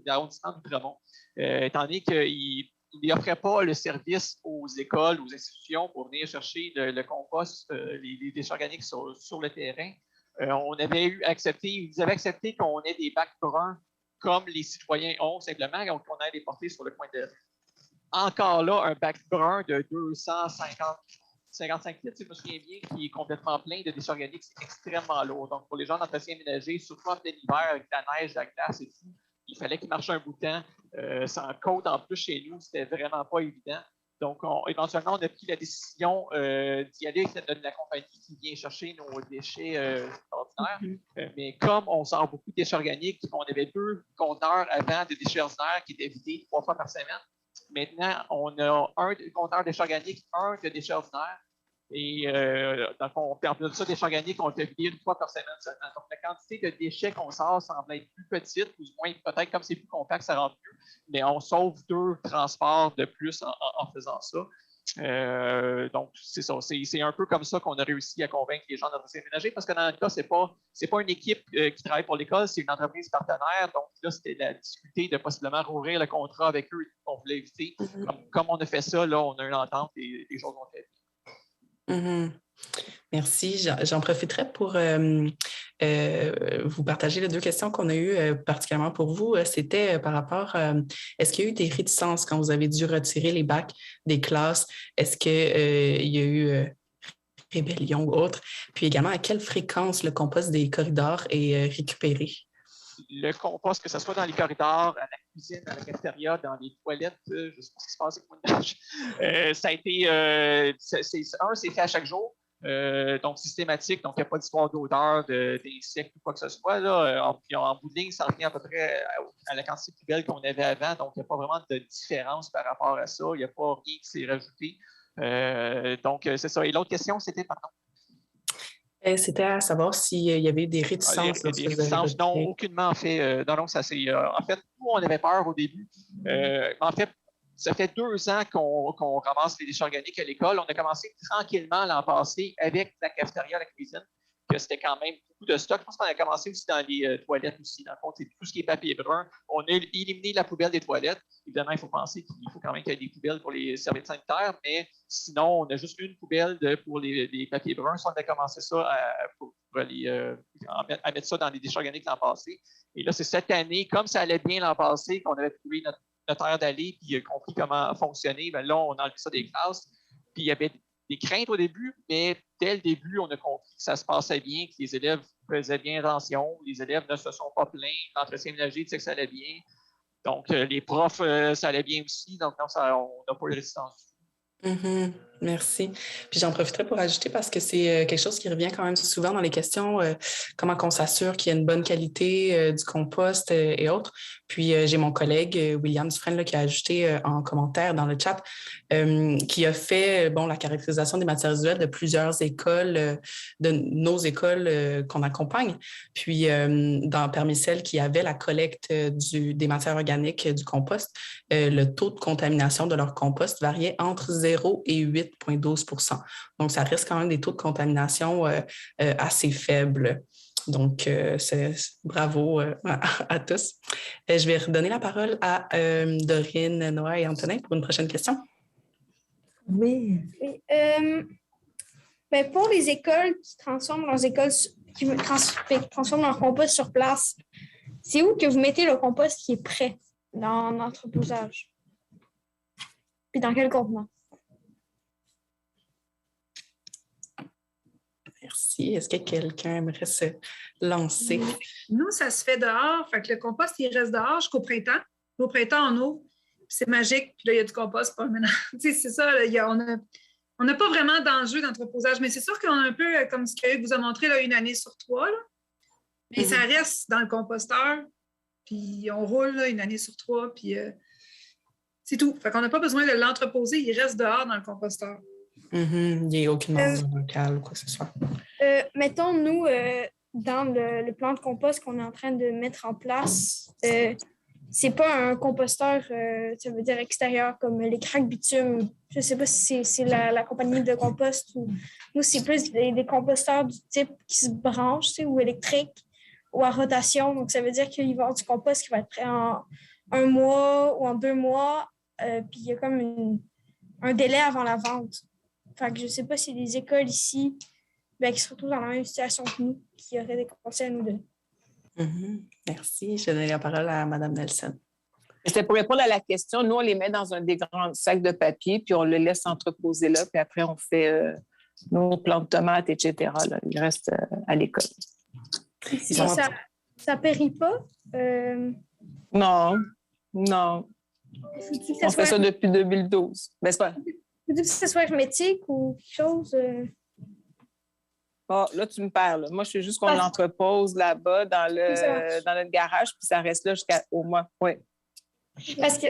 l'arrondissement d'Outremont. Étant donné qu'il n'offrait pas le service aux écoles, aux institutions pour venir chercher le compost, les déchets organiques sur le terrain, on avait ils avaient accepté qu'on ait des bacs bruns comme les citoyens ont simplement, donc on a les porter sur le coin de rue. Encore là, un bac brun de 55 litres, si je me souviens bien, qui est complètement plein de déchets organiques, c'est extrêmement lourd. Donc, pour les gens d'entretien ménager, surtout en plein hiver, avec la neige, la glace et tout, il fallait qu'ils marchent un bout de temps. Sans côte, en plus, chez nous, c'était vraiment pas évident. Donc, éventuellement, on a pris la décision d'y aller avec la compagnie qui vient chercher nos déchets ordinaires. Mais comme on sort beaucoup de déchets organiques, on avait 2 conteneurs avant de déchets ordinaires qui étaient vidés 3 fois par semaine. Maintenant, on a un compteur de déchets organiques, un de déchets ordinaires. Et donc, on perd ça, déchets organiques, on le fait vider 1 fois par semaine seulement. Donc, la quantité de déchets qu'on sort semble être plus petite, ou du moins, peut-être comme c'est plus compact, ça rentre mieux, mais on sauve 2 transports de plus en faisant ça. Donc, c'est ça. C'est un peu comme ça qu'on a réussi à convaincre les gens d'entretien ménager, parce que dans notre cas, c'est pas une équipe qui travaille pour l'école, c'est une entreprise partenaire. Donc, là, c'était la difficulté de possiblement rouvrir le contrat avec eux qu'on voulait éviter. Comme on a fait ça, là, on a une entente et les choses ont été. Merci. J'en profiterai pour vous partager les 2 questions qu'on a eues particulièrement pour vous. C'était par rapport est-ce qu'il y a eu des réticences quand vous avez dû retirer les bacs des classes? Est-ce qu'il y a eu rébellion ou autre? Puis également, à quelle fréquence le compost des corridors est récupéré? Le compost, que ce soit dans les corridors, à la cuisine, à la cafétéria, dans les toilettes, je ne sais pas ce qui se passe avec mon âge. Ça a été, c'est fait à chaque jour, donc systématique, donc il n'y a pas d'histoire d'odeur, d'insectes ou quoi que ce soit. Là. En bout de ligne, ça revient à peu près à la quantité de poubelles qu'on avait avant, donc il n'y a pas vraiment de différence par rapport à ça. Il n'y a pas rien qui s'est rajouté. Donc, c'est ça. Et l'autre question, c'était, pardon? C'était à savoir s'il y avait des réticences. Des réticences, non, aucunement en fait. Non, ça c'est. En fait, nous, on avait peur au début. En fait, ça fait 2 ans qu'on ramasse les déchets organiques à l'école. On a commencé tranquillement l'an passé avec la cafétéria, la cuisine, que c'était quand même beaucoup de stock. Je pense qu'on a commencé aussi dans les toilettes aussi. Dans le fond, c'est tout ce qui est papier brun. On a éliminé la poubelle des toilettes. Évidemment, il faut penser qu'il faut quand même qu'il y ait des poubelles pour les serviettes sanitaires, mais sinon, on a juste une poubelle pour les papiers bruns. Ça, on a commencé ça à mettre ça dans les déchets organiques l'an passé. Et là, c'est cette année, comme ça allait bien l'an passé, qu'on avait trouvé notre aire d'aller puis compris comment fonctionner. Bien, là, on a enlevé ça des classes. Puis il y avait des craintes au début, mais dès le début, on a compris que ça se passait bien, que les élèves faisaient bien attention, les élèves ne se sont pas plaints, l'entretien ménager disait que ça allait bien. Donc, les profs, ça allait bien aussi, donc non, on n'a pas eu de résistance. Merci. Puis j'en profiterai pour ajouter parce que c'est quelque chose qui revient quand même souvent dans les questions, comment on s'assure qu'il y a une bonne qualité du compost et autres. Puis j'ai mon collègue William Dufresne là, qui a ajouté en commentaire dans le chat qui a fait la caractérisation des matières résiduelles de plusieurs écoles, de nos écoles qu'on accompagne. Puis parmi celles qui avaient la collecte des matières organiques du compost, le taux de contamination de leur compost variait entre 0 et 8,12 %. Donc, ça reste quand même des taux de contamination assez faibles. Donc, bravo à tous. Je vais redonner la parole à Dorine, Noah et Antonin pour une prochaine question. Oui. Pour les écoles qui transforment leur compost sur place, c'est où que vous mettez le compost qui est prêt dans l'entreposage? Puis dans quel contenant? Merci. Est-ce que quelqu'un aimerait se lancer? Nous, ça se fait dehors. Fait que le compost, il reste dehors jusqu'au printemps. Au printemps, on ouvre. C'est magique. Puis là, il y a du compost permanent. C'est ça. Là, on n'a pas vraiment d'enjeu d'entreposage. Mais c'est sûr qu'on a un peu, comme ce qu'Éric vous a montré, là, 1 année sur 3. Là. Mais ça reste dans le composteur. Puis on roule là, 1 année sur 3. Puis c'est tout. Fait qu'on n'a pas besoin de l'entreposer. Il reste dehors dans le composteur. Il n'y a aucune mention locale ou quoi que ce soit. Mettons, nous, dans le plan de compost qu'on est en train de mettre en place, c'est pas un composteur, ça veut dire extérieur, comme les craques bitume. Je sais pas si c'est la compagnie de compost ou... Nous, c'est plus des composteurs du type qui se branchent, ou électriques, ou à rotation. Donc, ça veut dire qu'il va y avoir du compost qui va être prêt en 1 mois ou en 2 mois. Puis, il y a comme un délai avant la vente. Fait que je ne sais pas si les écoles ici qui se retrouvent dans la même situation que nous, qui auraient des conseils à nous donner. Merci. Je donne la parole à Mme Nelson. C'était pour répondre à la question. Nous, on les met dans des grands sacs de papier, puis on le laisse entreposer là, puis après, on fait nos plants de tomates, etc. Là. Ils restent à l'école. Ça ne périt pas? Non. On fait ça depuis 2012. Ben, c'est pas... Faut-il que ce soit hermétique ou quelque chose? Oh, là, tu me parles. Moi, je sais juste qu'on l'entrepose là-bas dans notre garage, puis ça reste là jusqu'au mois. Oui. Parce que...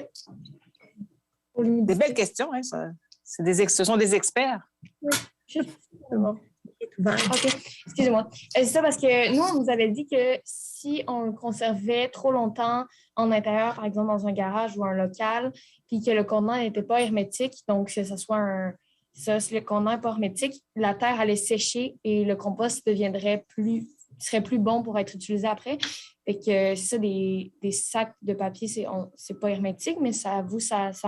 Des belles questions, hein, ça. Ce sont des experts. Oui. C'est bon. OK. Excusez-moi. C'est ça parce que nous, on nous avait dit que si on le conservait trop longtemps en intérieur, par exemple dans un garage ou un local, puis que le contenant n'était pas hermétique, donc que ce soit si le contenant n'est pas hermétique, la terre allait sécher et le compost serait plus bon pour être utilisé après. Fait que c'est ça, des sacs de papier, c'est pas hermétique, mais ça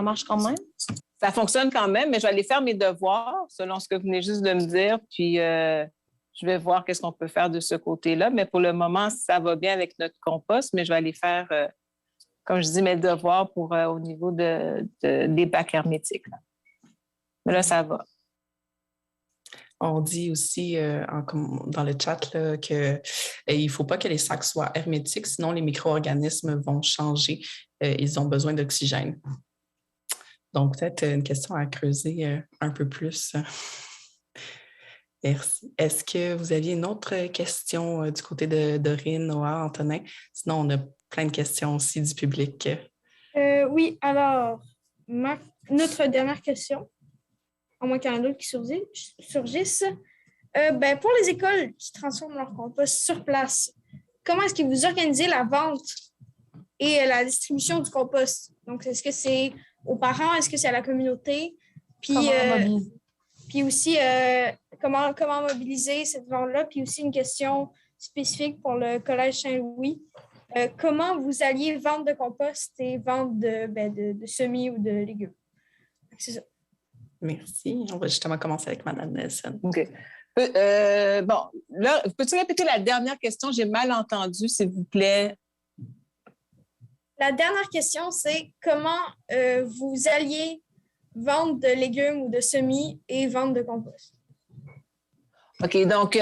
marche quand même. Ça fonctionne quand même, mais je vais aller faire mes devoirs selon ce que vous venez juste de me dire, puis je vais voir qu'est-ce qu'on peut faire de ce côté-là. Mais pour le moment, ça va bien avec notre compost, mais je vais aller faire, comme je dis, mes devoirs au niveau des bacs hermétiques. Là. Mais là, ça va. On dit aussi dans le chat qu'il ne faut pas que les sacs soient hermétiques, sinon les micro-organismes vont changer. Ils ont besoin d'oxygène. Donc, peut-être une question à creuser un peu plus. Merci. Est-ce que vous aviez une autre question du côté de Dorine, Noah, Antonin? Sinon, on a plein de questions aussi du public. Oui, alors, notre dernière question, à moins qu'il y en ait d'autres qui surgissent. Pour les écoles qui transforment leur compost sur place, comment est-ce que vous organisez la vente et la distribution du compost? Donc, est-ce que c'est aux parents? Est-ce que c'est à la communauté? Puis aussi, comment mobiliser cette vente-là? Puis aussi une question spécifique pour le Collège Saint-Louis. Comment vous alliez vente de compost et vente de semis ou de légumes? C'est ça. Merci. On va justement commencer avec Mme Nelson. OK. Bon, là, peux-tu répéter la dernière question? J'ai mal entendu, s'il vous plaît. La dernière question, c'est comment vous alliez vendre de légumes ou de semis et vendre de compost? OK, donc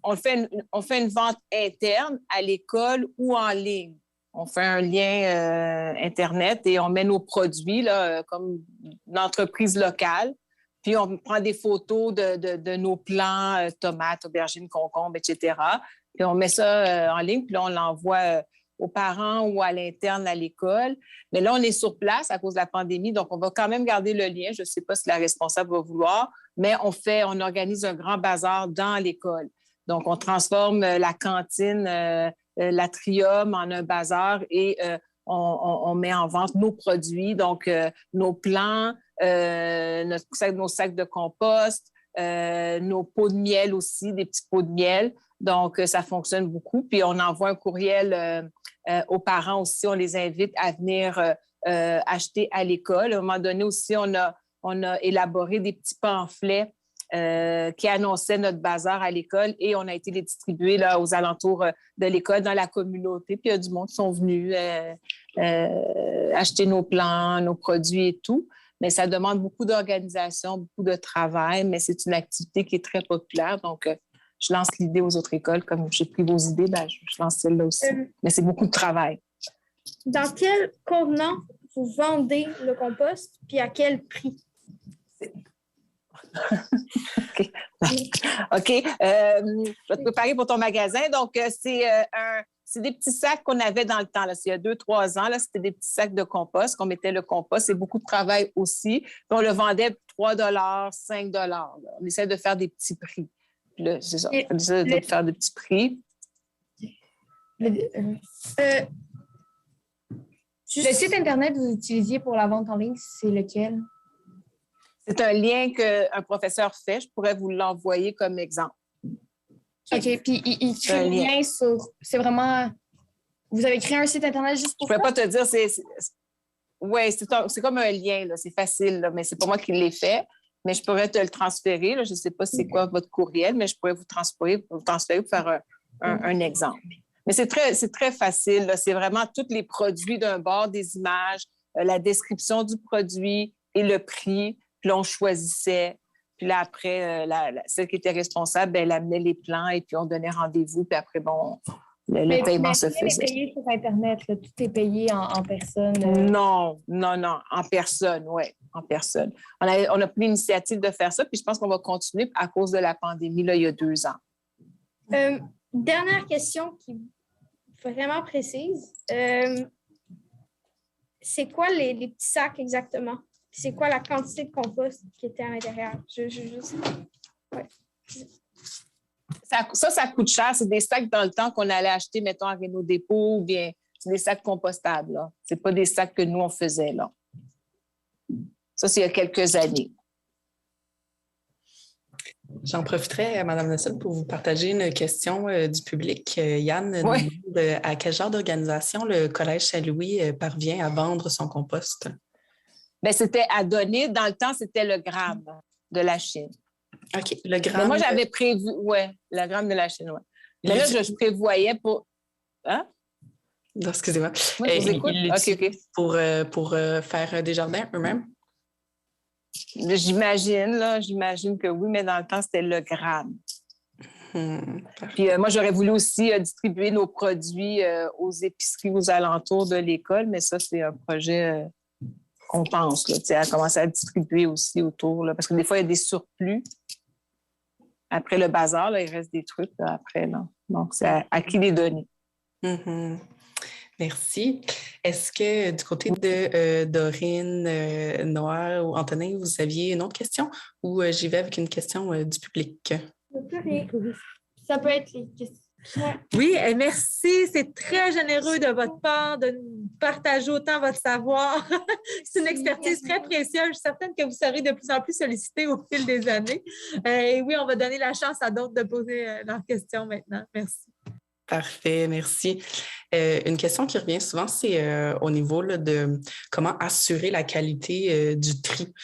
on fait une vente interne à l'école ou en ligne. On fait un lien Internet et on met nos produits là, comme une entreprise locale. Puis on prend des photos de nos plants, tomates, aubergines, concombres, etc. Puis on met ça en ligne, puis là, on l'envoie aux parents ou à l'interne à l'école. Mais là, on est sur place à cause de la pandémie, donc on va quand même garder le lien. Je ne sais pas si la responsable va vouloir, mais on organise un grand bazar dans l'école. Donc, on transforme la cantine, l'atrium en un bazar et on met en vente nos produits, donc nos plants, nos sacs de compost, nos pots de miel aussi, des petits pots de miel. Donc, ça fonctionne beaucoup. Puis, on envoie un courriel aux parents aussi. On les invite à venir acheter à l'école. À un moment donné aussi, on a élaboré des petits pamphlets qui annonçaient notre bazar à l'école et on a été les distribuer là, aux alentours de l'école, dans la communauté. Puis, il y a du monde qui sont venus acheter nos plants, nos produits et tout. mais ça demande beaucoup d'organisation, beaucoup de travail, mais c'est une activité qui est très populaire. Donc, je lance l'idée aux autres écoles. Comme j'ai pris vos idées, ben, je lance celle-là aussi. Mais c'est beaucoup de travail. Dans quel contenant vous vendez le compost, puis à quel prix? OK. Je vais te préparer pour ton magasin. Donc, c'est des petits sacs qu'on avait dans le temps. Là. Il y a 2-3 ans, là, c'était des petits sacs de compost qu'on mettait le compost. C'est beaucoup de travail aussi. Puis on le vendait 3 $, 5 $. Là. On essaie de faire des petits prix. Puis là, c'est ça. On essaie de faire des petits prix. Le site Internet que vous utilisiez pour la vente en ligne, c'est lequel? C'est un lien qu'un professeur fait. Je pourrais vous l'envoyer comme exemple. OK. Puis, il crée le lien sur... C'est vraiment... Vous avez créé un site Internet juste pour ça? Je ne pourrais pas te dire. Oui, c'est comme un lien. Là. C'est facile, là, mais c'est pas moi qui l'ai fait. Mais je pourrais te le transférer. Là. Je ne sais pas c'est quoi votre courriel, mais je pourrais vous transférer pour faire un exemple. Mais c'est très facile. Là. C'est vraiment tous les produits d'un bord, des images, la description du produit et le prix. Puis là, on choisissait. Puis là, après, celle qui était responsable, ben, elle amenait les plans et puis on donnait rendez-vous. Puis après, bon, le paiement se faisait. Mais payé sur Internet, là, tout est payé en personne. Non, en personne, oui, en personne. On a pris l'initiative de faire ça, puis je pense qu'on va continuer à cause de la pandémie, là, il y a 2 ans. Dernière question qui est vraiment précise. C'est quoi les petits sacs exactement? C'est quoi la quantité de compost qui était à l'intérieur? Ouais. Ça coûte cher. C'est des sacs dans le temps qu'on allait acheter, mettons, à Réno Dépôt ou bien c'est des sacs compostables. Ce n'est pas des sacs que nous, on faisait. Là. Ça, c'est il y a quelques années. J'en profiterai, Mme Nessel, pour vous partager une question du public. Yann nous demande à quel genre d'organisation le Collège Saint-Louis parvient à vendre son compost? Bien, c'était à donner. Dans le temps, c'était le gramme de la Chine. OK, le gramme. Mais moi, j'avais prévu, le gramme de la Chine, oui. Mais là, je prévoyais pour... Hein? Non, excusez-moi. Moi, je vous écoute. OK. Pour faire des jardins eux-mêmes? J'imagine que oui, mais dans le temps, c'était le gramme. Puis moi, j'aurais voulu aussi distribuer nos produits aux épiceries aux alentours de l'école, mais ça, c'est un projet qu'on pense, là, à commencer à distribuer aussi autour, là, parce que des fois, il y a des surplus. Après le bazar, là, il reste des trucs là, après. Là. Donc, c'est à qui les donner. Merci. Est-ce que du côté de Dorine, Noah ou Antonin, vous aviez une autre question ou j'y vais avec une question du public? Ça peut être les questions. Ouais. Oui, merci. C'est très généreux de votre part de nous partager autant votre savoir. C'est une expertise très précieuse. Je suis certaine que vous serez de plus en plus sollicité au fil des années. Et oui, on va donner la chance à d'autres de poser leurs questions maintenant. Merci. Parfait, merci. Une question qui revient souvent, c'est au niveau là, de comment assurer la qualité du tri,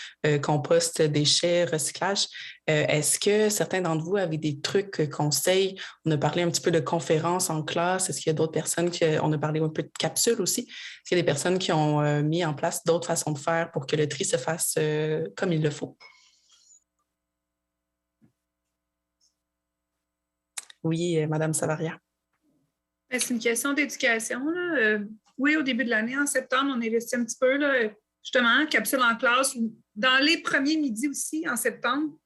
compost, déchets, recyclage. Est-ce que certains d'entre vous avaient des trucs, conseils? On a parlé un petit peu de conférences en classe. Est-ce qu'il y a d'autres personnes on a parlé un peu de capsules aussi? Est-ce qu'il y a des personnes qui ont mis en place d'autres façons de faire pour que le tri se fasse comme il le faut? Oui, Madame Savaria. C'est une question d'éducation. Oui, au début de l'année, en septembre, on investit un petit peu, là, justement, capsule en classe. Dans les premiers midis aussi, en septembre,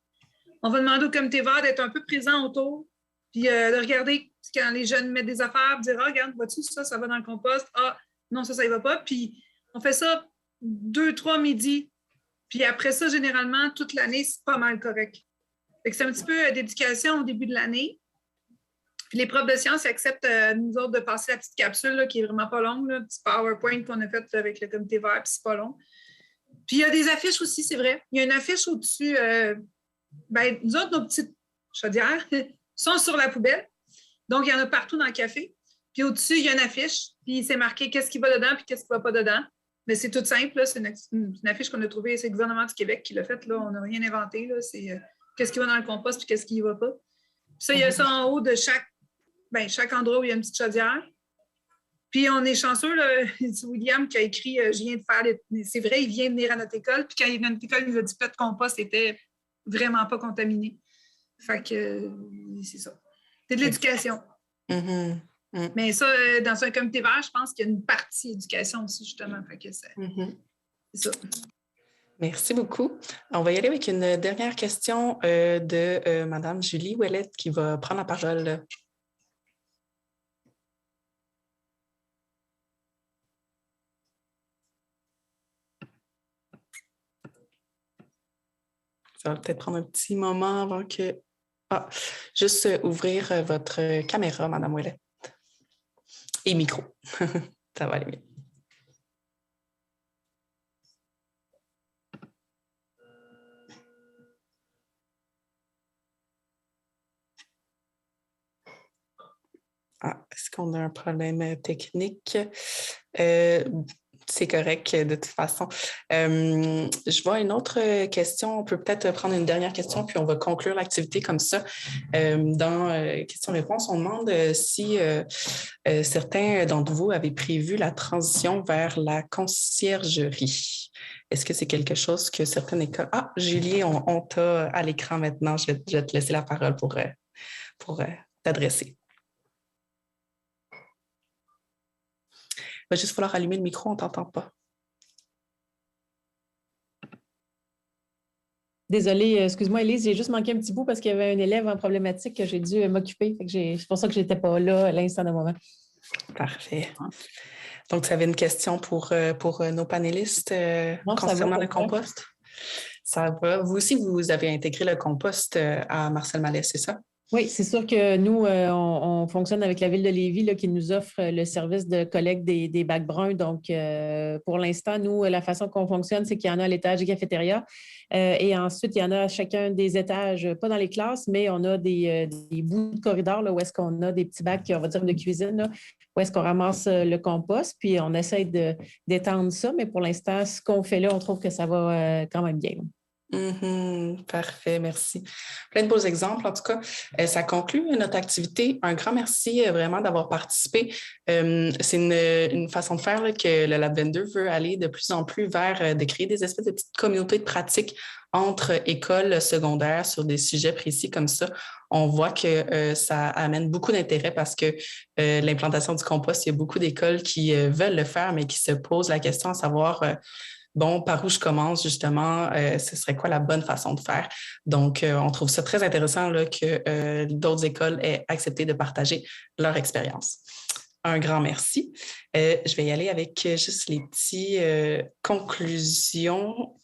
on va demander au comité vert d'être un peu présent autour, puis de regarder quand les jeunes mettent des affaires, de dire « Ah, regarde, vois-tu, ça va dans le compost. Ah, non, ça y va pas. » Puis on fait ça 2-3 midis. Puis après ça, généralement, toute l'année, c'est pas mal correct. Fait que c'est un petit peu d'éducation au début de l'année. Puis les profs de sciences acceptent, nous autres, de passer la petite capsule là, qui est vraiment pas longue, le petit PowerPoint qu'on a fait avec le comité vert, puis c'est pas long. Puis il y a des affiches aussi, c'est vrai. Il y a une affiche au-dessus. Nous autres, nos petites chaudières sont sur la poubelle. Donc, il y en a partout dans le café. Puis au-dessus, il y a une affiche. Puis c'est marqué qu'est-ce qui va dedans puis qu'est-ce qui ne va pas dedans. Mais c'est tout simple. Là. C'est une affiche qu'on a trouvée. C'est le gouvernement du Québec qui l'a faite. Là. On n'a rien inventé. Là. C'est qu'est-ce qui va dans le compost puis qu'est-ce qui ne va pas. Puis ça, il y a ça en haut de chaque endroit où il y a une petite chaudière. Puis on est chanceux, là, c'est William qui a écrit « Je viens de faire... » C'est vrai, il vient de venir à notre école. Puis quand il est venu à notre école, il nous a dit que le compost n'était vraiment pas contaminé. Fait que c'est ça. C'est de l'éducation. Mais ça, dans un comité vert, je pense qu'il y a une partie éducation aussi, justement. Fait que c'est ça. Merci beaucoup. On va y aller avec une dernière question de Mme Julie Ouellette qui va prendre la parole. Ça va peut-être prendre un petit moment avant que... juste ouvrir votre caméra, Mme Ouellette. Et micro. Ça va aller bien. Est-ce qu'on a un problème technique? C'est correct de toute façon. Je vois une autre question. On peut peut-être prendre une dernière question, puis on va conclure l'activité comme ça. Dans questions-réponses, on demande si certains d'entre vous avaient prévu la transition vers la conciergerie. Est-ce que c'est quelque chose que certaines écoles... Julie, on t'a à l'écran maintenant. Je vais te laisser la parole pour t'adresser. Il va juste falloir allumer le micro, on ne t'entend pas. Désolée, excuse-moi, Élise, j'ai juste manqué un petit bout parce qu'il y avait un élève en problématique que j'ai dû m'occuper. C'est pour ça que je n'étais pas là à l'instant de moment. Parfait. Donc, tu avais une question pour nos panélistes concernant le compost? Ça va. Vous aussi, vous avez intégré le compost à Marcel Mallet, c'est ça? Oui, c'est sûr que nous, on fonctionne avec la Ville de Lévis là, qui nous offre le service de collecte des bacs bruns. Donc, pour l'instant, nous, la façon qu'on fonctionne, c'est qu'il y en a à l'étage des cafétérias. Et ensuite, il y en a à chacun des étages, pas dans les classes, mais on a des bouts de corridor là, où est-ce qu'on a des petits bacs, on va dire, de cuisine, là, où est-ce qu'on ramasse le compost. Puis, on essaie d'étendre ça. Mais pour l'instant, ce qu'on fait là, on trouve que ça va quand même bien. Parfait, merci. Plein de beaux exemples. En tout cas, ça conclut notre activité. Un grand merci vraiment d'avoir participé. C'est une façon de faire là, que le Lab 22 veut aller de plus en plus vers de créer des espèces de petites communautés de pratique entre écoles secondaires sur des sujets précis comme ça. On voit que ça amène beaucoup d'intérêt parce que l'implantation du compost, il y a beaucoup d'écoles qui veulent le faire, mais qui se posent la question à savoir... par où je commence, justement, ce serait quoi la bonne façon de faire? Donc, on trouve ça très intéressant là, que d'autres écoles aient accepté de partager leur expérience. Un grand merci. Je vais y aller avec juste les petites conclusions.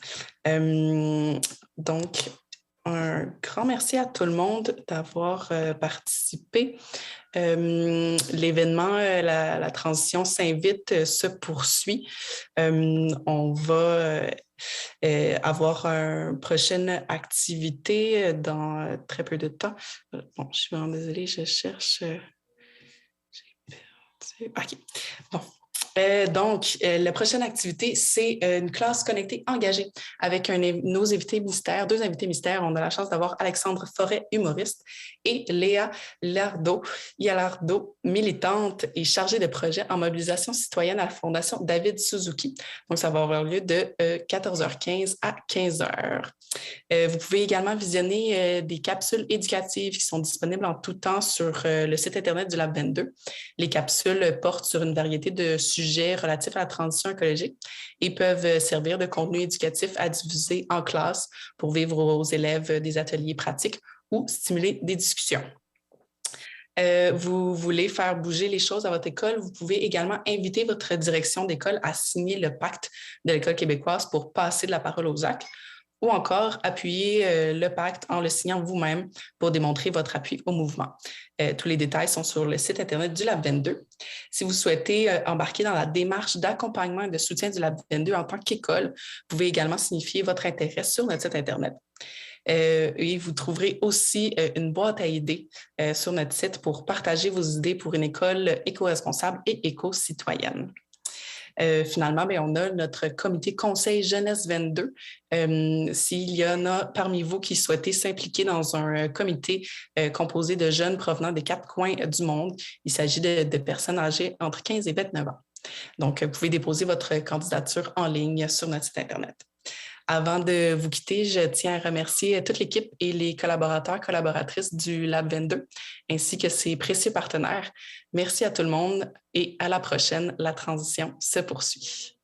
Donc, un grand merci à tout le monde d'avoir participé. L'événement, la transition s'invite se poursuit. On va avoir une prochaine activité dans très peu de temps. Bon, je suis vraiment désolée, je cherche. OK. Bon. Donc, la prochaine activité, c'est une classe connectée engagée avec nos invités mystères, 2 invités mystères. On a la chance d'avoir Alexandre Forêt, humoriste, et Léa Lardot, militante et chargée de projet en mobilisation citoyenne à la Fondation David Suzuki. Donc, ça va avoir lieu de 14h15 à 15h. Vous pouvez également visionner des capsules éducatives qui sont disponibles en tout temps sur le site Internet du Lab 22. Les capsules portent sur une variété de sujets relatifs à la transition écologique et peuvent servir de contenu éducatif à diffuser en classe pour vivre aux élèves des ateliers pratiques ou stimuler des discussions. Vous voulez faire bouger les choses à votre école, vous pouvez également inviter votre direction d'école à signer le pacte de l'École québécoise pour passer de la parole aux actes, ou encore appuyer le pacte en le signant vous-même pour démontrer votre appui au mouvement. Tous les détails sont sur le site Internet du Lab 22. Si vous souhaitez embarquer dans la démarche d'accompagnement et de soutien du Lab 22 en tant qu'école, vous pouvez également signifier votre intérêt sur notre site Internet. Et vous trouverez aussi une boîte à idées sur notre site pour partager vos idées pour une école éco-responsable et éco-citoyenne. Finalement, bien, on a notre comité Conseil Jeunesse 22. S'il y en a parmi vous qui souhaitez s'impliquer dans un comité composé de jeunes provenant des 4 coins du monde, il s'agit de personnes âgées entre 15 et 29 ans. Donc, vous pouvez déposer votre candidature en ligne sur notre site Internet. Avant de vous quitter, je tiens à remercier toute l'équipe et les collaborateurs, collaboratrices du Lab 22, ainsi que ses précieux partenaires. Merci à tout le monde et à la prochaine. La transition se poursuit.